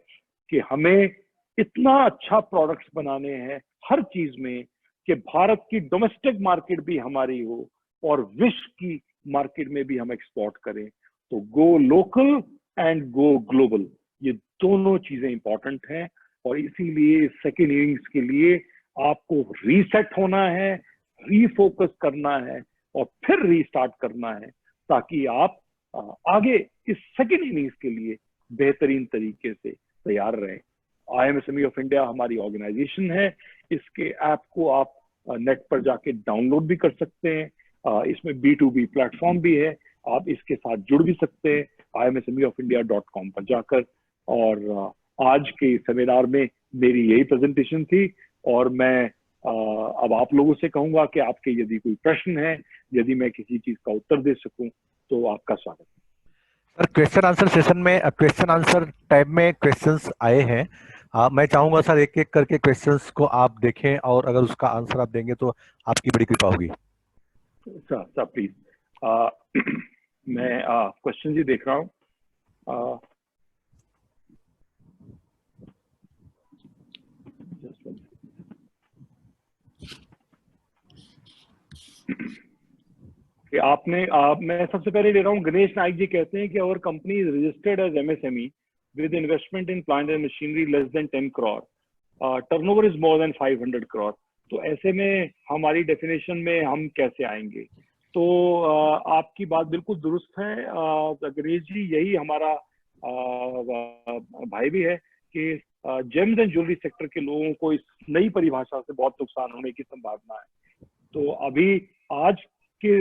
कि हमें इतना अच्छा प्रोडक्ट्स बनाने हैं हर चीज में कि भारत की डोमेस्टिक मार्केट भी हमारी हो और विश्व की मार्केट में भी हम एक्सपोर्ट करें। तो go local and go global, ये दोनों चीजें इंपॉर्टेंट हैं। और इसीलिए सेकेंड इनिंग्स के लिए आपको रीसेट होना है, रीफोकस करना है और फिर रीस्टार्ट करना है, ताकि आप आगे इस सेकेंड इनिंग्स के लिए बेहतरीन तरीके से तैयार रहें। IMSME ऑफ इंडिया हमारी ऑर्गेनाइजेशन है, इसके ऐप को आप नेट पर जाके डाउनलोड भी कर सकते हैं। इसमें B2B प्लेटफॉर्म भी है, आप इसके साथ जुड़ भी सकते हैं imsmeofindia.com पर जाकर। और आज के सेमिनार में मेरी यही प्रेजेंटेशन थी, और मैं अब आप लोगों से कहूंगा कि आपके यदि कोई प्रश्न है, यदि मैं किसी चीज का उत्तर दे सकूं, तो आपका स्वागत है। सर, क्वेश्चन आंसर सेशन में क्वेश्चन आंसर टैब में क्वेश्चंस आए हैं। मैं चाहूंगा सर एक एक करके क्वेश्चंस को आप देखें और अगर उसका आंसर आप देंगे तो आपकी बड़ी कृपा होगी। सर प्लीज, मैं क्वेश्चन ही देख रहा हूँ। कि मैं सबसे पहले ले रहा हूँ, गणेश नाइक जी कहते हैं कि our company is registered as MSME with investment in plant and machinery less than 10 crore, turnover is more than 500 crore। तो ऐसे में हमारी डेफिनेशन में हम कैसे आएंगे? तो आपकी बात बिल्कुल दुरुस्त है गणेश जी, यही हमारा भाई भी है कि जेम्स एंड ज्वेलरी सेक्टर के लोगों को इस नई परिभाषा से बहुत नुकसान होने की संभावना है। तो अभी आज के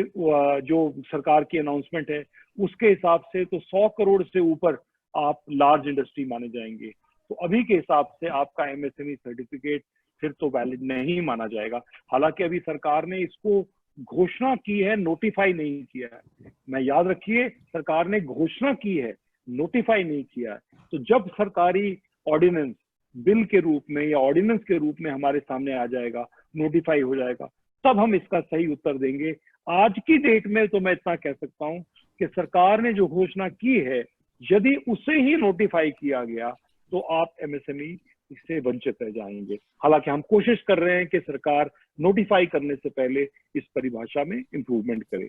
जो सरकार की अनाउंसमेंट है उसके हिसाब से तो 100 करोड़ से ऊपर आप लार्ज इंडस्ट्री माने जाएंगे। तो अभी के हिसाब से आपका MSME सर्टिफिकेट फिर तो वैलिड नहीं माना जाएगा। हालांकि अभी सरकार ने इसको घोषणा की है, नोटिफाई नहीं किया है। मैं याद रखिए, सरकार ने घोषणा की है, नोटिफाई नहीं किया है। तो जब सरकारी ऑर्डिनेंस बिल के रूप में या ऑर्डिनेंस के रूप में हमारे सामने आ जाएगा, नोटिफाई हो जाएगा, तब हम इसका सही उत्तर देंगे। आज की डेट में तो मैं इतना कह सकता हूं कि सरकार ने जो घोषणा की है, यदि उसे ही नोटिफाई किया गया तो आप MSME इससे वंचित रह जाएंगे। हालांकि हम कोशिश कर रहे हैं कि सरकार नोटिफाई करने से पहले इस परिभाषा में इंप्रूवमेंट करे।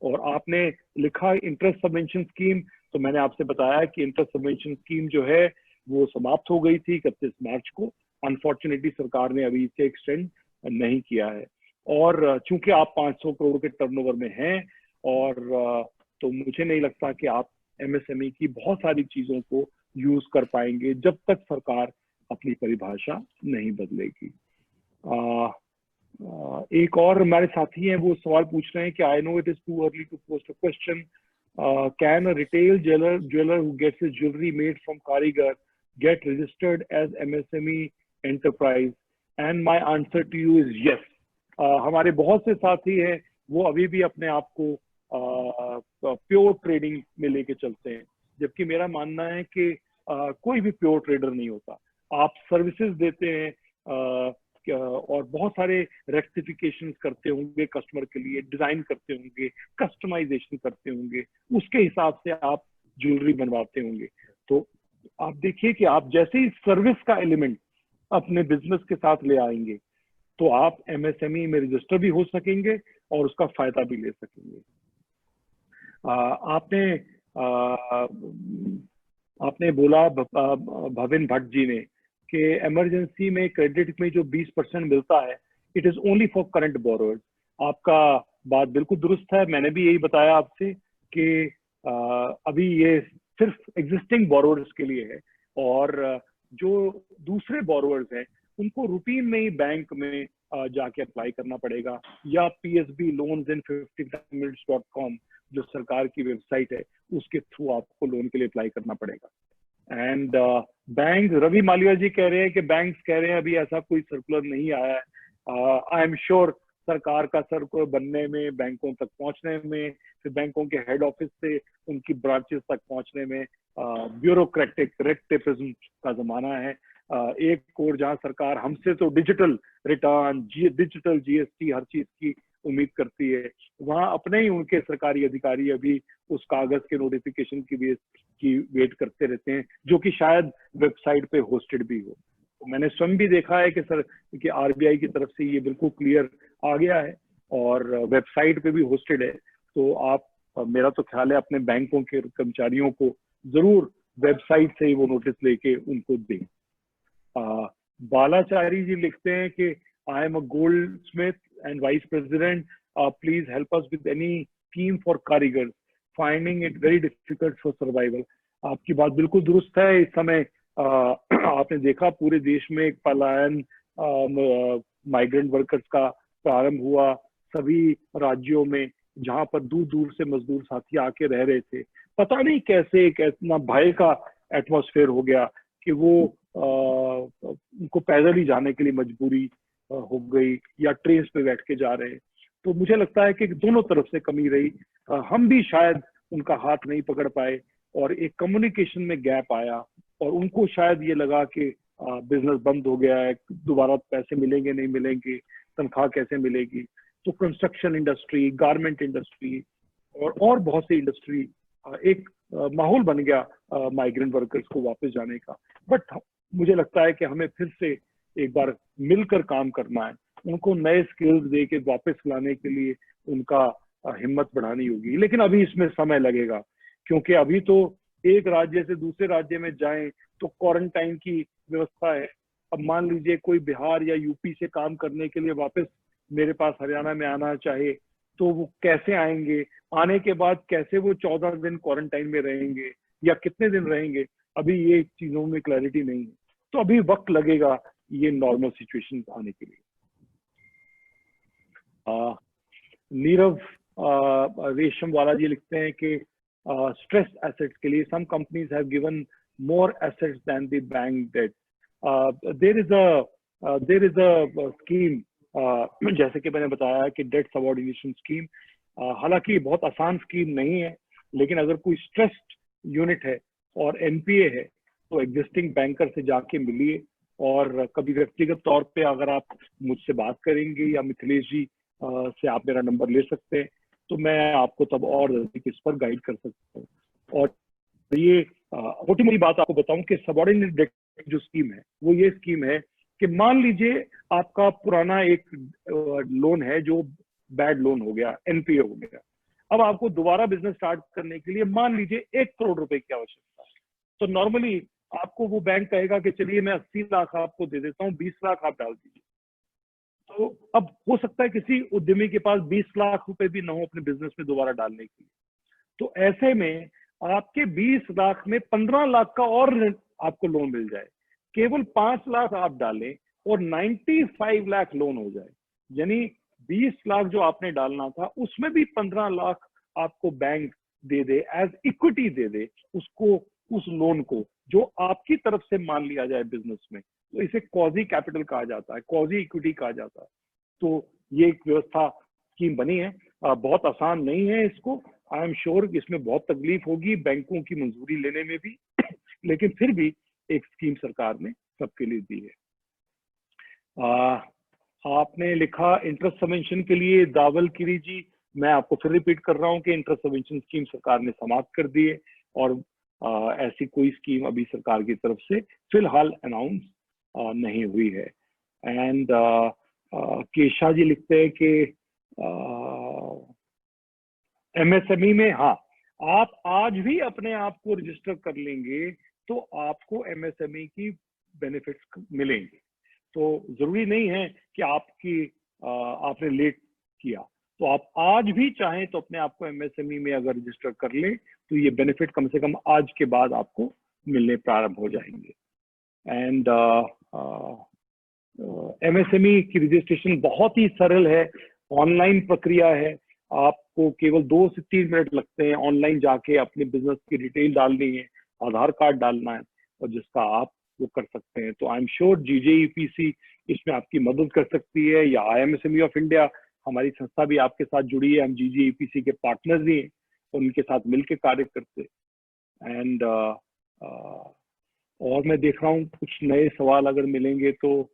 और आपने लिखा इंटरेस्ट सबवेंशन स्कीम, तो मैंने आपसे बताया कि इंटरेस्ट सबवेंशन स्कीम जो है वो समाप्त हो गई थी 31 मार्च को। अनफॉर्चुनेटली सरकार ने अभी इसे एक्सटेंड नहीं किया है। और चूंकि आप 500 करोड़ के टर्नओवर में हैं, और तो मुझे नहीं लगता कि आप MSME की बहुत सारी चीजों को यूज कर पाएंगे जब तक सरकार अपनी परिभाषा नहीं बदलेगी। एक और हमारे साथी हैं, वो सवाल पूछ रहे हैं कि I know it is too early to post a question, can a retail jeweller who gets his jewellery made from karigar get registered as MSME enterprise? And my answer to you is yes. हमारे बहुत से साथी हैं, वो अभी भी अपने आप को प्योर ट्रेडिंग में लेके चलते हैं, जबकि मेरा मानना है कि कोई भी प्योर ट्रेडर नहीं होता। आप सर्विसेज देते हैं और बहुत सारे रेक्टिफिकेशन करते होंगे कस्टमर के लिए, डिजाइन करते होंगे, कस्टमाइजेशन करते होंगे, उसके हिसाब से आप ज्वेलरी बनवाते होंगे। तो आप देखिए कि आप जैसे ही सर्विस का एलिमेंट अपने बिजनेस के साथ ले आएंगे तो आप MSME में रजिस्टर भी हो सकेंगे और उसका फायदा भी ले सकेंगे। आपने बोला भविन भट्ट जी ने कि इमरजेंसी में क्रेडिट में जो 20% मिलता है, it is only for current borrowers. आपका बात बिल्कुल दुरुस्त है, मैंने भी यही बताया आपसे कि अभी ये सिर्फ एग्जिस्टिंग बोरोअर्स के लिए है, और जो दूसरे बोरोअर्स हैं उनको रूटीन में ही बैंक में जाके अप्लाई करना पड़ेगा, या PSB loans in 55minutes.com जो सरकार की वेबसाइट है उसके थ्रू आपको लोन के लिए अप्लाई करना पड़ेगा। एंड बैंक, रवि मालिया जी कह रहे हैं कि बैंक्स कह रहे हैं अभी ऐसा कोई सर्कुलर नहीं आया है। आई एम श्योर सरकार का सर्कुलर बनने में, बैंकों तक पहुंचने में, फिर बैंकों के हेड ऑफिस से उनकी ब्रांचेस तक पहुंचने में ब्यूरोक्रेटिक रेक्टिफिज्म का जमाना है। एक और जहां सरकार हमसे तो डिजिटल रिटर्न, डिजिटल GST हर चीज की उम्मीद करती है, वहां अपने ही उनके सरकारी अधिकारी अभी उस कागज के नोटिफिकेशन की वेट करते रहते हैं, जो कि शायद वेबसाइट पे होस्टेड भी हो। तो मैंने स्वयं भी देखा है कि RBI की तरफ से ये बिल्कुल क्लियर आ गया है और वेबसाइट पे भी होस्टेड है। तो आप, मेरा तो ख्याल है अपने बैंकों के कर्मचारियों को जरूर वेबसाइट से ही वो नोटिस लेके उनको दें। बालाचारी जी लिखते हैं कि I am a goldsmith and vice president, please help us with any scheme for karigar, finding it very difficult for survival. आपकी बात बिल्कुल दुरुस्त है। इस समय आपने देखा पूरे देश में एक पलायन माइग्रेंट वर्कर्स का प्रारंभ हुआ, सभी राज्यों में जहां पर दूर दूर से मजदूर साथी आके रह रहे थे। पता नहीं कैसे एक इतना भय का एटमॉस्फेयर हो गया कि वो उनको पैदल ही जाने के लिए मजबूरी हो गई, या ट्रेन पे बैठ के जा रहे हैं। तो मुझे लगता है कि दोनों तरफ से कमी रही। हम भी शायद उनका हाथ नहीं पकड़ पाए और एक कम्युनिकेशन में गैप आया, और उनको शायद ये लगा कि बिजनेस बंद हो गया है, दोबारा पैसे मिलेंगे नहीं मिलेंगे, तनख्वाह कैसे मिलेगी। तो कंस्ट्रक्शन इंडस्ट्री, गारमेंट इंडस्ट्री और बहुत सी इंडस्ट्री, एक माहौल बन गया माइग्रेंट वर्कर्स को वापस जाने का। बट मुझे लगता है कि हमें फिर से एक बार मिलकर काम करना है, उनको नए स्किल्स दे के वापस लाने के लिए उनका हिम्मत बढ़ानी होगी। लेकिन अभी इसमें समय लगेगा, क्योंकि अभी तो एक राज्य से दूसरे राज्य में जाएं तो क्वारंटाइन की व्यवस्था है। अब मान लीजिए कोई बिहार या यूपी से काम करने के लिए वापस मेरे पास हरियाणा में आना चाहे, तो वो कैसे आएंगे, आने के बाद कैसे वो 14 दिन क्वारंटाइन में रहेंगे या कितने दिन रहेंगे, अभी ये चीजों में क्लैरिटी नहीं है। तो अभी वक्त लगेगा ये नॉर्मल सिचुएशन आने के लिए। नीरव रेशम वाला जी लिखते हैं कि स्ट्रेस एसेट्स के लिए some companies have given more assets than the bank debt. There is a scheme, जैसे कि मैंने बताया कि डेट सबऑर्डिनेशन स्कीम, हालांकि बहुत आसान स्कीम नहीं है, लेकिन अगर कोई स्ट्रेस्ड यूनिट है और NPA है तो एग्जिस्टिंग बैंकर से जाके मिलिए, और कभी व्यक्तिगत तौर पे अगर आप मुझसे बात करेंगे या मिथिलेश जी से आप मेरा नंबर ले सकते हैं, तो मैं आपको तब और इस पर गाइड कर सकता हूँ। और ये मोटी मोटी बात आपको बताऊं कि सबऑर्डिनेट डेट जो स्कीम है वो ये स्कीम है कि मान लीजिए आपका पुराना एक लोन है जो बैड लोन हो गया, NPA हो गया। अब आपको दोबारा बिजनेस स्टार्ट करने के लिए मान लीजिए 1 करोड़ रुपए की आवश्यकता है, तो नॉर्मली आपको वो बैंक कहेगा कि चलिए मैं 80 लाख आपको दे देता हूँ, 20 लाख आप डाल दीजिए। तो अब हो सकता है किसी उद्यमी के पास 20 लाख रुपए भी ना हो अपने बिजनेस में दोबारा डालने के लिए, तो ऐसे में आपके 20 लाख में 15 लाख का और आपको लोन मिल जाए, केवल 5 लाख आप डालें और 95 लाख लोन हो जाए। यानी 20 लाख जो आपने डालना था उसमें भी 15 लाख आपको बैंक दे दे, एज इक्विटी दे दे उसको, उस लोन को जो आपकी तरफ से मान लिया जाए बिजनेस में। तो इसे क्वाजी कैपिटल कहा जाता है, क्वाजी इक्विटी कहा जाता है। तो ये एक व्यवस्था स्कीम बनी है, बहुत आसान नहीं है इसको, आई एम श्योर इसमें बहुत तकलीफ होगी बैंकों की मंजूरी लेने में भी लेकिन फिर भी एक स्कीम सरकार ने सबके लिए दी है। आपने लिखा इंटरेस्ट सबवेंशन के लिए, दावल किरी जी, मैं आपको फिर रिपीट कर रहा हूं कि इंटरेस्ट सबवेंशन स्कीम सरकार ने समाप्त कर दी है, और ऐसी कोई स्कीम अभी सरकार की तरफ से फिलहाल अनाउंस नहीं हुई है। एंड केशा जी लिखते हैं कि MSME में, हाँ, आप आज भी अपने आप को रजिस्टर कर लेंगे तो आपको MSME की बेनिफिट्स मिलेंगे। तो जरूरी नहीं है कि आपने लेट किया, तो आप आज भी चाहें तो अपने आप को एमएसएमई में अगर रजिस्टर कर लें तो ये बेनिफिट कम से कम आज के बाद आपको मिलने प्रारंभ हो जाएंगे। एंड एमएसएमई की रजिस्ट्रेशन बहुत ही सरल है, ऑनलाइन प्रक्रिया है। आपको केवल 2 से 3 मिनट लगते हैं ऑनलाइन जाके अपने बिजनेस की डिटेल डालनी है, आधार कार्ड डालना है, और जिसका आप वो कर सकते हैं। तो आई एम श्योर जीजेईपीसी इसमें आपकी मदद कर सकती है, या आईएमएसएमई ऑफ इंडिया, हमारी संस्था भी आपके साथ जुड़ी है, हम जीजेईपीसी के पार्टनर्स ही हैं, उनके साथ मिलकर कार्य करते हैं। एंड और मैं देख रहा हूँ कुछ नए सवाल अगर मिलेंगे तो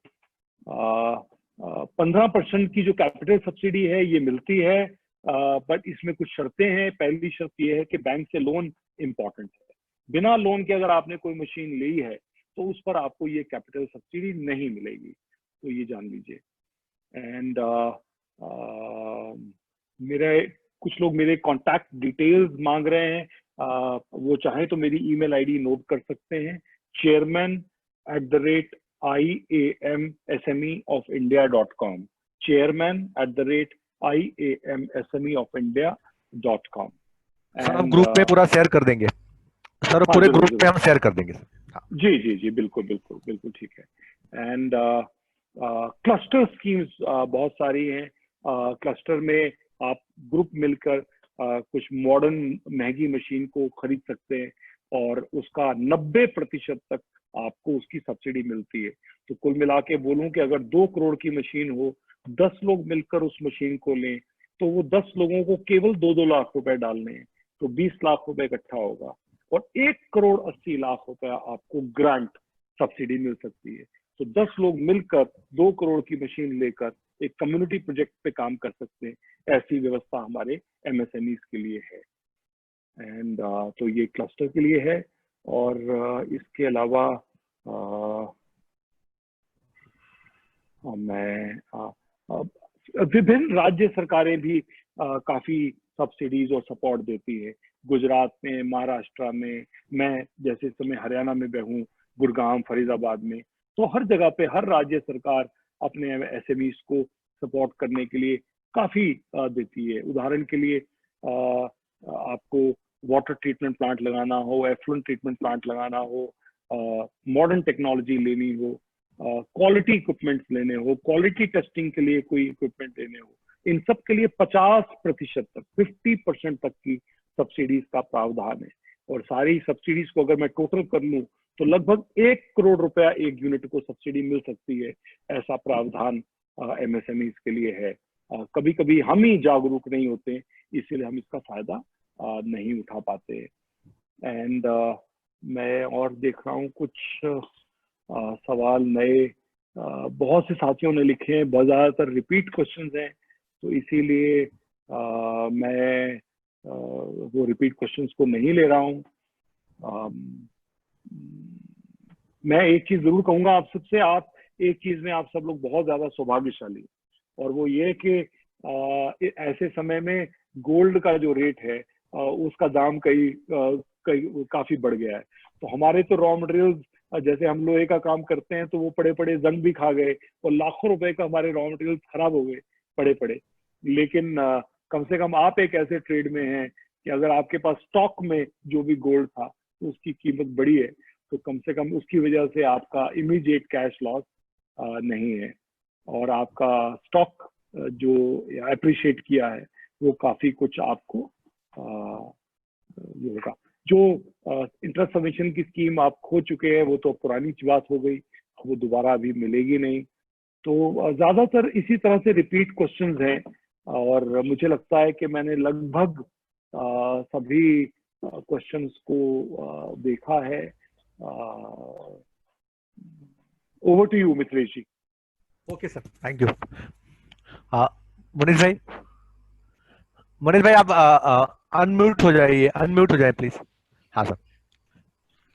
15% की जो कैपिटल सब्सिडी है ये मिलती है, बट इसमें कुछ शर्तें हैं। पहली शर्त ये है कि बैंक से लोन इम्पोर्टेंट है, बिना लोन के अगर आपने कोई मशीन ली है तो उस पर आपको ये कैपिटल सब्सिडी नहीं मिलेगी, तो ये जान लीजिए। एंड कुछ लोग मेरे कॉन्टैक्ट डिटेल्स मांग रहे हैं, वो चाहे तो मेरी ईमेल आईडी नोट कर सकते हैं, chairman@iamsmeofindia.com, chairman@iamsmeofindia.com। सर हम ग्रुप में पूरा शेयर कर देंगे सर, पूरे ग्रुप में हम शेयर कर देंगे। जी जी जी, बिल्कुल बिल्कुल बिल्कुल ठीक है। एंड क्लस्टर स्कीम्स बहुत सारी हैं। क्लस्टर में आप ग्रुप मिलकर कुछ मॉडर्न महंगी मशीन को खरीद सकते हैं और उसका 90% तक आपको उसकी सब्सिडी मिलती है। तो कुल मिला के बोलूं कि अगर 2 करोड़ की मशीन हो, 10 लोग मिलकर उस मशीन को लें, तो वो 10 लोगों को केवल 2-2 लाख रुपए डालने हैं, तो 20 लाख रुपए इकट्ठा होगा और 1,80,00,000 रुपया आपको ग्रांट सब्सिडी मिल सकती है। तो 10 लोग मिलकर 2 करोड़ की मशीन लेकर एक कम्युनिटी प्रोजेक्ट पे काम कर सकते हैं। ऐसी व्यवस्था हमारे एमएसएमईज के लिए है। एंड तो ये क्लस्टर के लिए है। और इसके अलावा मैं विभिन्न राज्य सरकारें भी काफी सब्सिडीज और सपोर्ट देती है। गुजरात में, महाराष्ट्र में, मैं जैसे समय हरियाणा में हूँ, गुड़गांव, फरीदाबाद में, तो हर जगह पे हर राज्य सरकार अपने एसएमईज को सपोर्ट करने के लिए काफी देती है। उदाहरण के लिए आपको वाटर ट्रीटमेंट प्लांट लगाना हो, एफ्लुएंट ट्रीटमेंट प्लांट लगाना हो, मॉडर्न टेक्नोलॉजी लेनी हो, क्वालिटी इक्विपमेंट्स लेने हो, क्वालिटी टेस्टिंग के लिए कोई इक्विपमेंट लेने हो, इन सब के लिए 50% तक, 50% तक की सब्सिडीज का प्रावधान है। और सारी सब्सिडीज को अगर मैं टोटल कर लूं तो लगभग 1 करोड़ रुपया एक यूनिट को सब्सिडी मिल सकती है। ऐसा प्रावधान एमएसएमईज के लिए है। कभी कभी हम ही जागरूक नहीं होते, इसीलिए हम इसका फायदा नहीं उठा पाते। एंड मैं और देख रहा हूँ कुछ सवाल नए बहुत से साथियों ने लिखे हैं, ज्यादातर रिपीट क्वेश्चंस हैं, तो इसीलिए मैं वो रिपीट क्वेश्चंस को नहीं ले रहा हूँ। मैं एक चीज जरूर कहूंगा आप सबसे, आप एक चीज में आप सब लोग बहुत ज्यादा सौभाग्यशाली, और वो ये कि ऐसे समय में गोल्ड का जो रेट है उसका दाम काफी बढ़ गया है। तो हमारे तो रॉ मटेरियल्स, जैसे हम लोहे का काम करते हैं तो वो पड़े पड़े जंग भी खा गए और लाखों रुपए का हमारे रॉ मटेरियल्स खराब हो गए पड़े पड़े। लेकिन कम से कम आप एक ऐसे ट्रेड में हैं कि अगर आपके पास स्टॉक में जो भी गोल्ड था तो उसकी कीमत बढ़ी है, तो कम से कम उसकी वजह से आपका इमीडिएट कैश लॉस नहीं है, और आपका स्टॉक जो अप्रिशिएट किया है वो काफी कुछ आपको ये होगा। जो इंटरेस्ट सबमिशन की स्कीम आप खो चुके हैं वो तो पुरानी बात हो गई, वो दोबारा अभी मिलेगी नहीं। तो ज्यादातर इसी तरह से रिपीट क्वेश्चंस हैं, और मुझे लगता है कि मैंने लगभग सभी क्वेश्चंस को देखा है। Over to you Mitresh ji. Okay sir, thank you. Manish भाई आप अनम्यूट हो जाइए प्लीज। हाँ सर।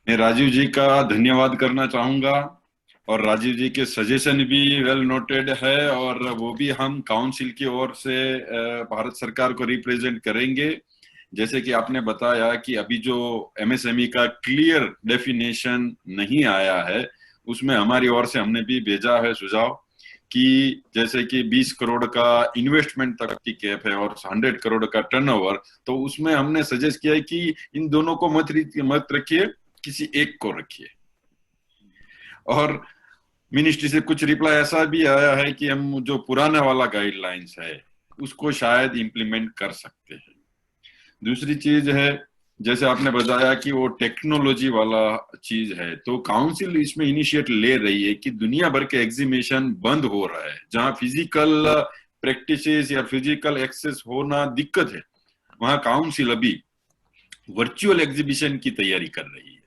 मैं राजीव जी का धन्यवाद करना चाहूंगा, और राजीव जी के सजेशन भी वेल नोटेड है, और वो भी हम काउंसिल की ओर से भारत सरकार को रिप्रेजेंट करेंगे। जैसे कि आपने बताया कि अभी जो एमएसएमई का क्लियर डेफिनेशन नहीं आया है, उसमें हमारी ओर से हमने भी भेजा है सुझाव कि जैसे कि 20 करोड़ का इन्वेस्टमेंट तक की कैप है और 100 करोड़ का टर्नओवर, तो उसमें हमने सजेस्ट किया है कि इन दोनों को मत रखिए, किसी एक को रखिए। और मिनिस्ट्री से कुछ रिप्लाई ऐसा भी आया है कि हम जो पुराना वाला गाइडलाइंस है उसको शायद इम्प्लीमेंट कर सकते हैं। दूसरी चीज है, जैसे आपने बताया कि वो टेक्नोलॉजी वाला चीज है, तो काउंसिल इसमें इनिशिएट ले रही है कि दुनिया भर के एग्जीबिशन बंद हो रहा है, जहां फिजिकल प्रैक्टिसेस या फिजिकल एक्सेस होना दिक्कत है, वहां काउंसिल अभी वर्चुअल एग्जीबिशन की तैयारी कर रही है।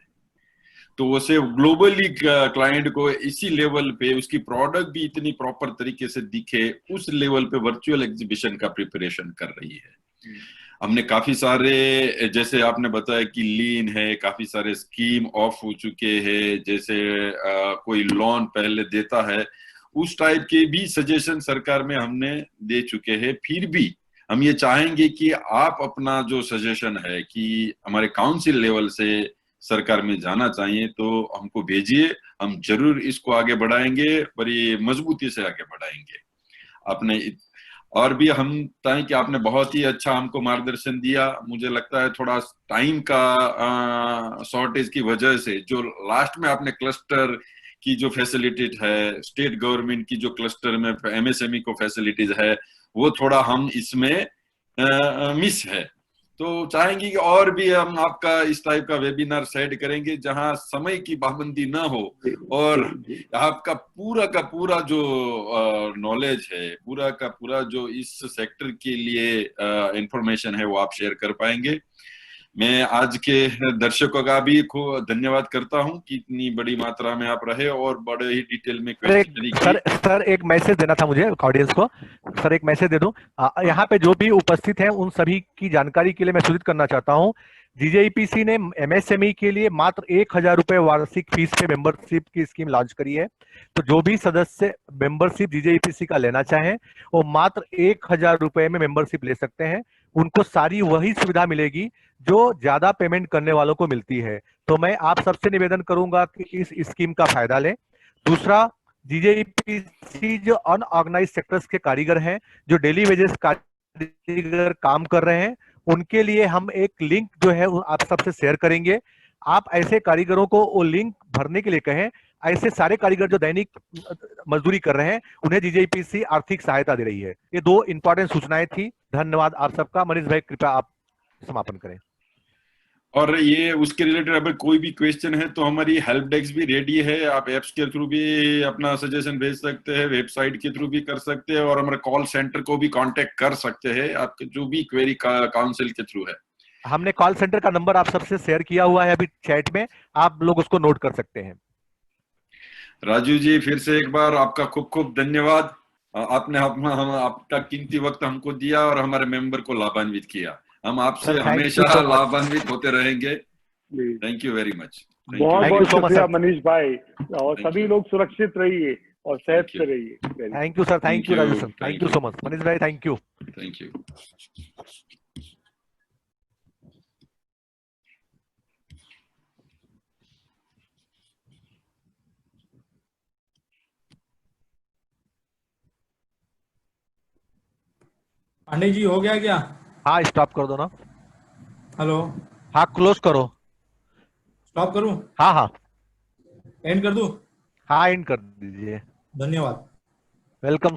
तो उसे ग्लोबली क्लाइंट को इसी लेवल पे उसकी प्रोडक्ट भी इतनी प्रॉपर तरीके से दिखे, उस लेवल पे वर्चुअल एग्जीबिशन का प्रिपरेशन कर रही है। हमने काफी सारे, जैसे आपने बताया कि लीन है, काफी सारे स्कीम ऑफ हो चुके हैं, जैसे कोई लोन पहले देता है, उस टाइप के भी सजेशन सरकार में हमने दे चुके हैं। फिर भी हम ये चाहेंगे कि आप अपना जो सजेशन है कि हमारे काउंसिल लेवल से सरकार में जाना चाहिए, तो हमको भेजिए, हम जरूर इसको आगे बढ़ाएंगे, बड़ी मजबूती से आगे बढ़ाएंगे। आपने और भी हम चाहें कि आपने बहुत ही अच्छा हमको मार्गदर्शन दिया। मुझे लगता है थोड़ा टाइम का शॉर्टेज की वजह से जो लास्ट में आपने क्लस्टर की जो फैसिलिटीज है, स्टेट गवर्नमेंट की जो क्लस्टर में एमएसएमई को फैसिलिटीज है, वो थोड़ा हम इसमें मिस है। तो चाहेंगे कि और भी हम आपका इस टाइप का वेबिनार सेट करेंगे जहां समय की पाबंदी ना हो और आपका पूरा का पूरा जो नॉलेज है, पूरा का पूरा जो इस सेक्टर के लिए इंफॉर्मेशन है, वो आप शेयर कर पाएंगे। मैं आज के दर्शकों का भी खूब धन्यवाद करता हूं कि इतनी बड़ी मात्रा में आप रहे और बड़े ही डिटेल में क्वेश्चनरी की। सर एक मैसेज देना था मुझे ऑडियंस को। सर एक मैसेज दे दूं, यहाँ पे जो भी उपस्थित हैं उन सभी की जानकारी के लिए मैं सूचित करना चाहता हूँ, जीजेईपीसी ने एमएसएमई के लिए मात्र 1,000 रुपए वार्षिक फीस पे मेंबरशिप की स्कीम लॉन्च करी है। तो जो भी सदस्य मेंबरशिप जीजेईपीसी का लेना चाहें वो मात्र 1,000 रुपए में मेंबरशिप ले सकते हैं। उनको सारी वही सुविधा मिलेगी जो ज्यादा पेमेंट करने वालों को मिलती है। तो मैं आप सबसे निवेदन करूंगा कि इस स्कीम का फायदा लें। दूसरा, जीजेईपीसी जो अनऑर्गेनाइज सेक्टर्स के कारीगर हैं, जो डेली वेजेस कारीगर काम कर रहे हैं, उनके लिए हम एक लिंक जो है आप सबसे शेयर करेंगे। आप ऐसे कारीगरों को वो लिंक भरने के लिए कहें। ऐसे सारे कारीगर जो दैनिक मजदूरी कर रहे हैं उन्हें जीजेईपीसी आर्थिक सहायता दे रही है। ये दो इंपॉर्टेंट सूचनाएं थी। धन्यवाद आप सबका। मनीष भाई कृपया आप समापन करें। और ये उसके रिलेटेड अगर कोई भी क्वेश्चन है तो हमारी हेल्प डेस्क भी रेडी है, आप एप्स के थ्रू भी अपना सजेशन भेज सकते हैं, वेबसाइट के थ्रू भी कर सकते हैं, और हमारे कॉल सेंटर को भी कांटेक्ट कर सकते हैं, आपके जो भी क्वेरी काउंसिल के थ्रू है। हमने कॉल सेंटर का नंबर आप सबसे शेयर किया हुआ है अभी चैट में, आप लोग उसको नोट कर सकते हैं। राजू जी, फिर से एक बार आपका खूब खूब धन्यवाद। आपने आपका कीमती वक्त हमको दिया और हमारे मेंबर को लाभान्वित किया। हम आपसे हमेशा लाभान्वित होते रहेंगे। Thank you very much. बहुत बहुत शुक्रिया मनीष भाई, और सभी लोग सुरक्षित रहिए और सेहत से रहिए। Thank you sir, thank you Raju sir, thank you so much. Manish भाई thank you. Thank you. Pandey ji हो गया क्या? हाँ स्टॉप कर दो ना। हेलो, हाँ क्लोज करो। स्टॉप करूं? हाँ हाँ एंड कर दूं? हाँ एंड कर दीजिए। धन्यवाद। वेलकम।